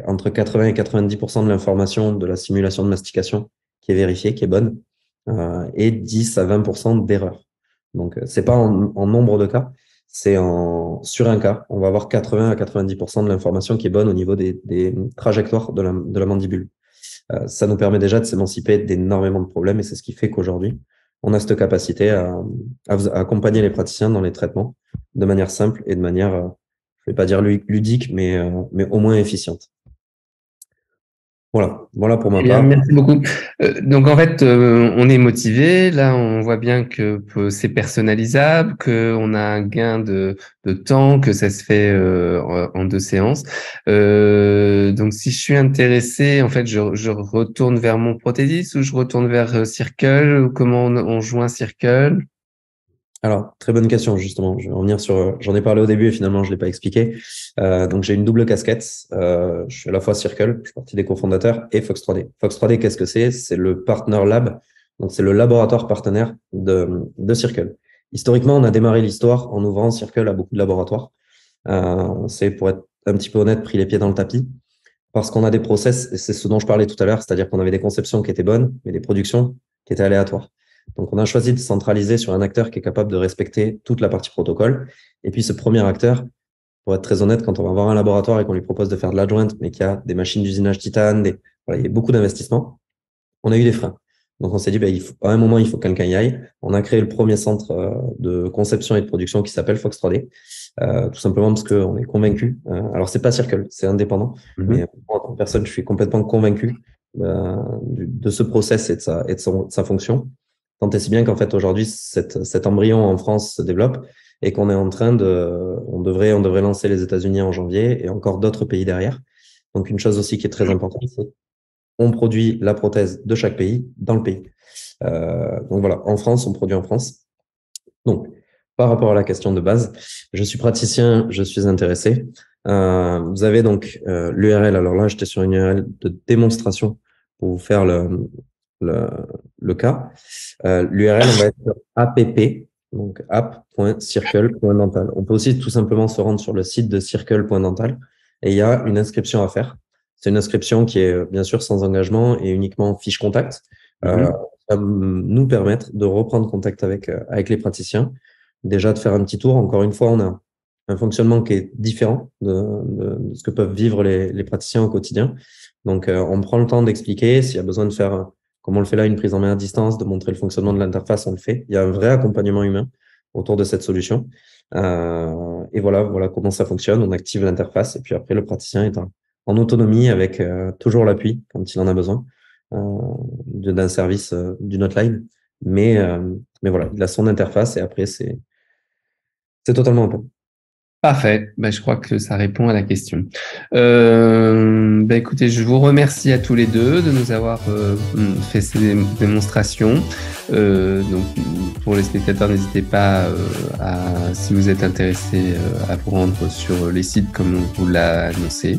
entre 80 et 90% de l'information de la simulation de mastication qui est vérifiée, qui est bonne, et 10 à 20% d'erreurs. Donc, c'est pas en nombre de cas, c'est sur un cas, on va avoir 80 à 90% de l'information qui est bonne au niveau des trajectoires de la mandibule. Ça nous permet déjà de s'émanciper d'énormément de problèmes et c'est ce qui fait qu'aujourd'hui, on a cette capacité à accompagner les praticiens dans les traitements de manière simple et de manière, je vais pas dire ludique, mais au moins efficiente. Voilà pour ma part. Merci beaucoup. Donc en fait, on est motivé. Là, on voit bien que c'est personnalisable, que on a un gain de temps, que ça se fait en 2 séances. Donc si je suis intéressé, en fait, je retourne vers mon prothésiste ou je retourne vers Circle ou comment on joint Circle? Alors, très bonne question, justement. Je vais revenir j'en ai parlé au début et finalement, je l'ai pas expliqué. Donc, j'ai une double casquette. Je suis à la fois Circle, je suis partie des cofondateurs, et Fox 3D. Fox 3D, qu'est-ce que c'est? C'est le partner lab. Donc, c'est le laboratoire partenaire de Circle. Historiquement, on a démarré l'histoire en ouvrant Circle à beaucoup de laboratoires. C'est, pour être un petit peu honnête, pris les pieds dans le tapis. Parce qu'on a des process, et c'est ce dont je parlais tout à l'heure, c'est-à-dire qu'on avait des conceptions qui étaient bonnes, mais des productions qui étaient aléatoires. Donc, on a choisi de centraliser sur un acteur qui est capable de respecter toute la partie protocole. Et puis, ce premier acteur, pour être très honnête, quand on va voir un laboratoire et qu'on lui propose de faire de l'adjoint, mais qu'il y a des machines d'usinage titane, il y a beaucoup d'investissements, on a eu des freins. Donc, on s'est dit, à un moment, il faut que quelqu'un y aille. On a créé le premier centre de conception et de production qui s'appelle Fox 3D, tout simplement parce qu'on est convaincu. Alors, c'est pas Circle, c'est indépendant, mais moi, en tant que personne, je suis complètement convaincu de ce process et de sa fonction. Tant et si bien qu'en fait, aujourd'hui, cet embryon en France se développe et qu'on est en train on devrait lancer les États-Unis en janvier et encore d'autres pays derrière. Donc, une chose aussi qui est très importante, c'est on produit la prothèse de chaque pays dans le pays. Donc voilà, en France, on produit en France. Donc, par rapport à la question de base, je suis praticien, je suis intéressé. Vous avez donc l'URL. Alors là, j'étais sur une URL de démonstration pour vous faire le cas. L'URL, on va être sur app, donc app.circle.dental. On peut aussi tout simplement se rendre sur le site de circle.dental et il y a une inscription à faire. C'est une inscription qui est bien sûr sans engagement et uniquement fiche contact. Ça va nous permettre de reprendre contact avec les praticiens, déjà de faire un petit tour. Encore une fois, on a un fonctionnement qui est différent de ce que peuvent vivre les praticiens au quotidien. Donc, on prend le temps d'expliquer. S'il y a besoin de faire, comme on le fait là, une prise en main à distance, de montrer le fonctionnement de l'interface, on le fait. Il y a un vrai accompagnement humain autour de cette solution. Et voilà comment ça fonctionne. On active l'interface et puis après, le praticien est en autonomie avec toujours l'appui quand il en a besoin d'un service d'une hotline. Mais voilà, il a son interface et après, c'est totalement open. Parfait. Je crois que ça répond à la question. Écoutez, je vous remercie à tous les deux de nous avoir fait ces démonstrations. Donc, pour les spectateurs, n'hésitez pas si vous êtes intéressés à vous rendre sur les sites comme on vous l'a annoncé.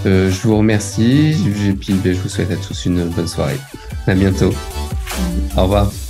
Je vous remercie et puis je vous souhaite à tous une bonne soirée. À bientôt. Au revoir.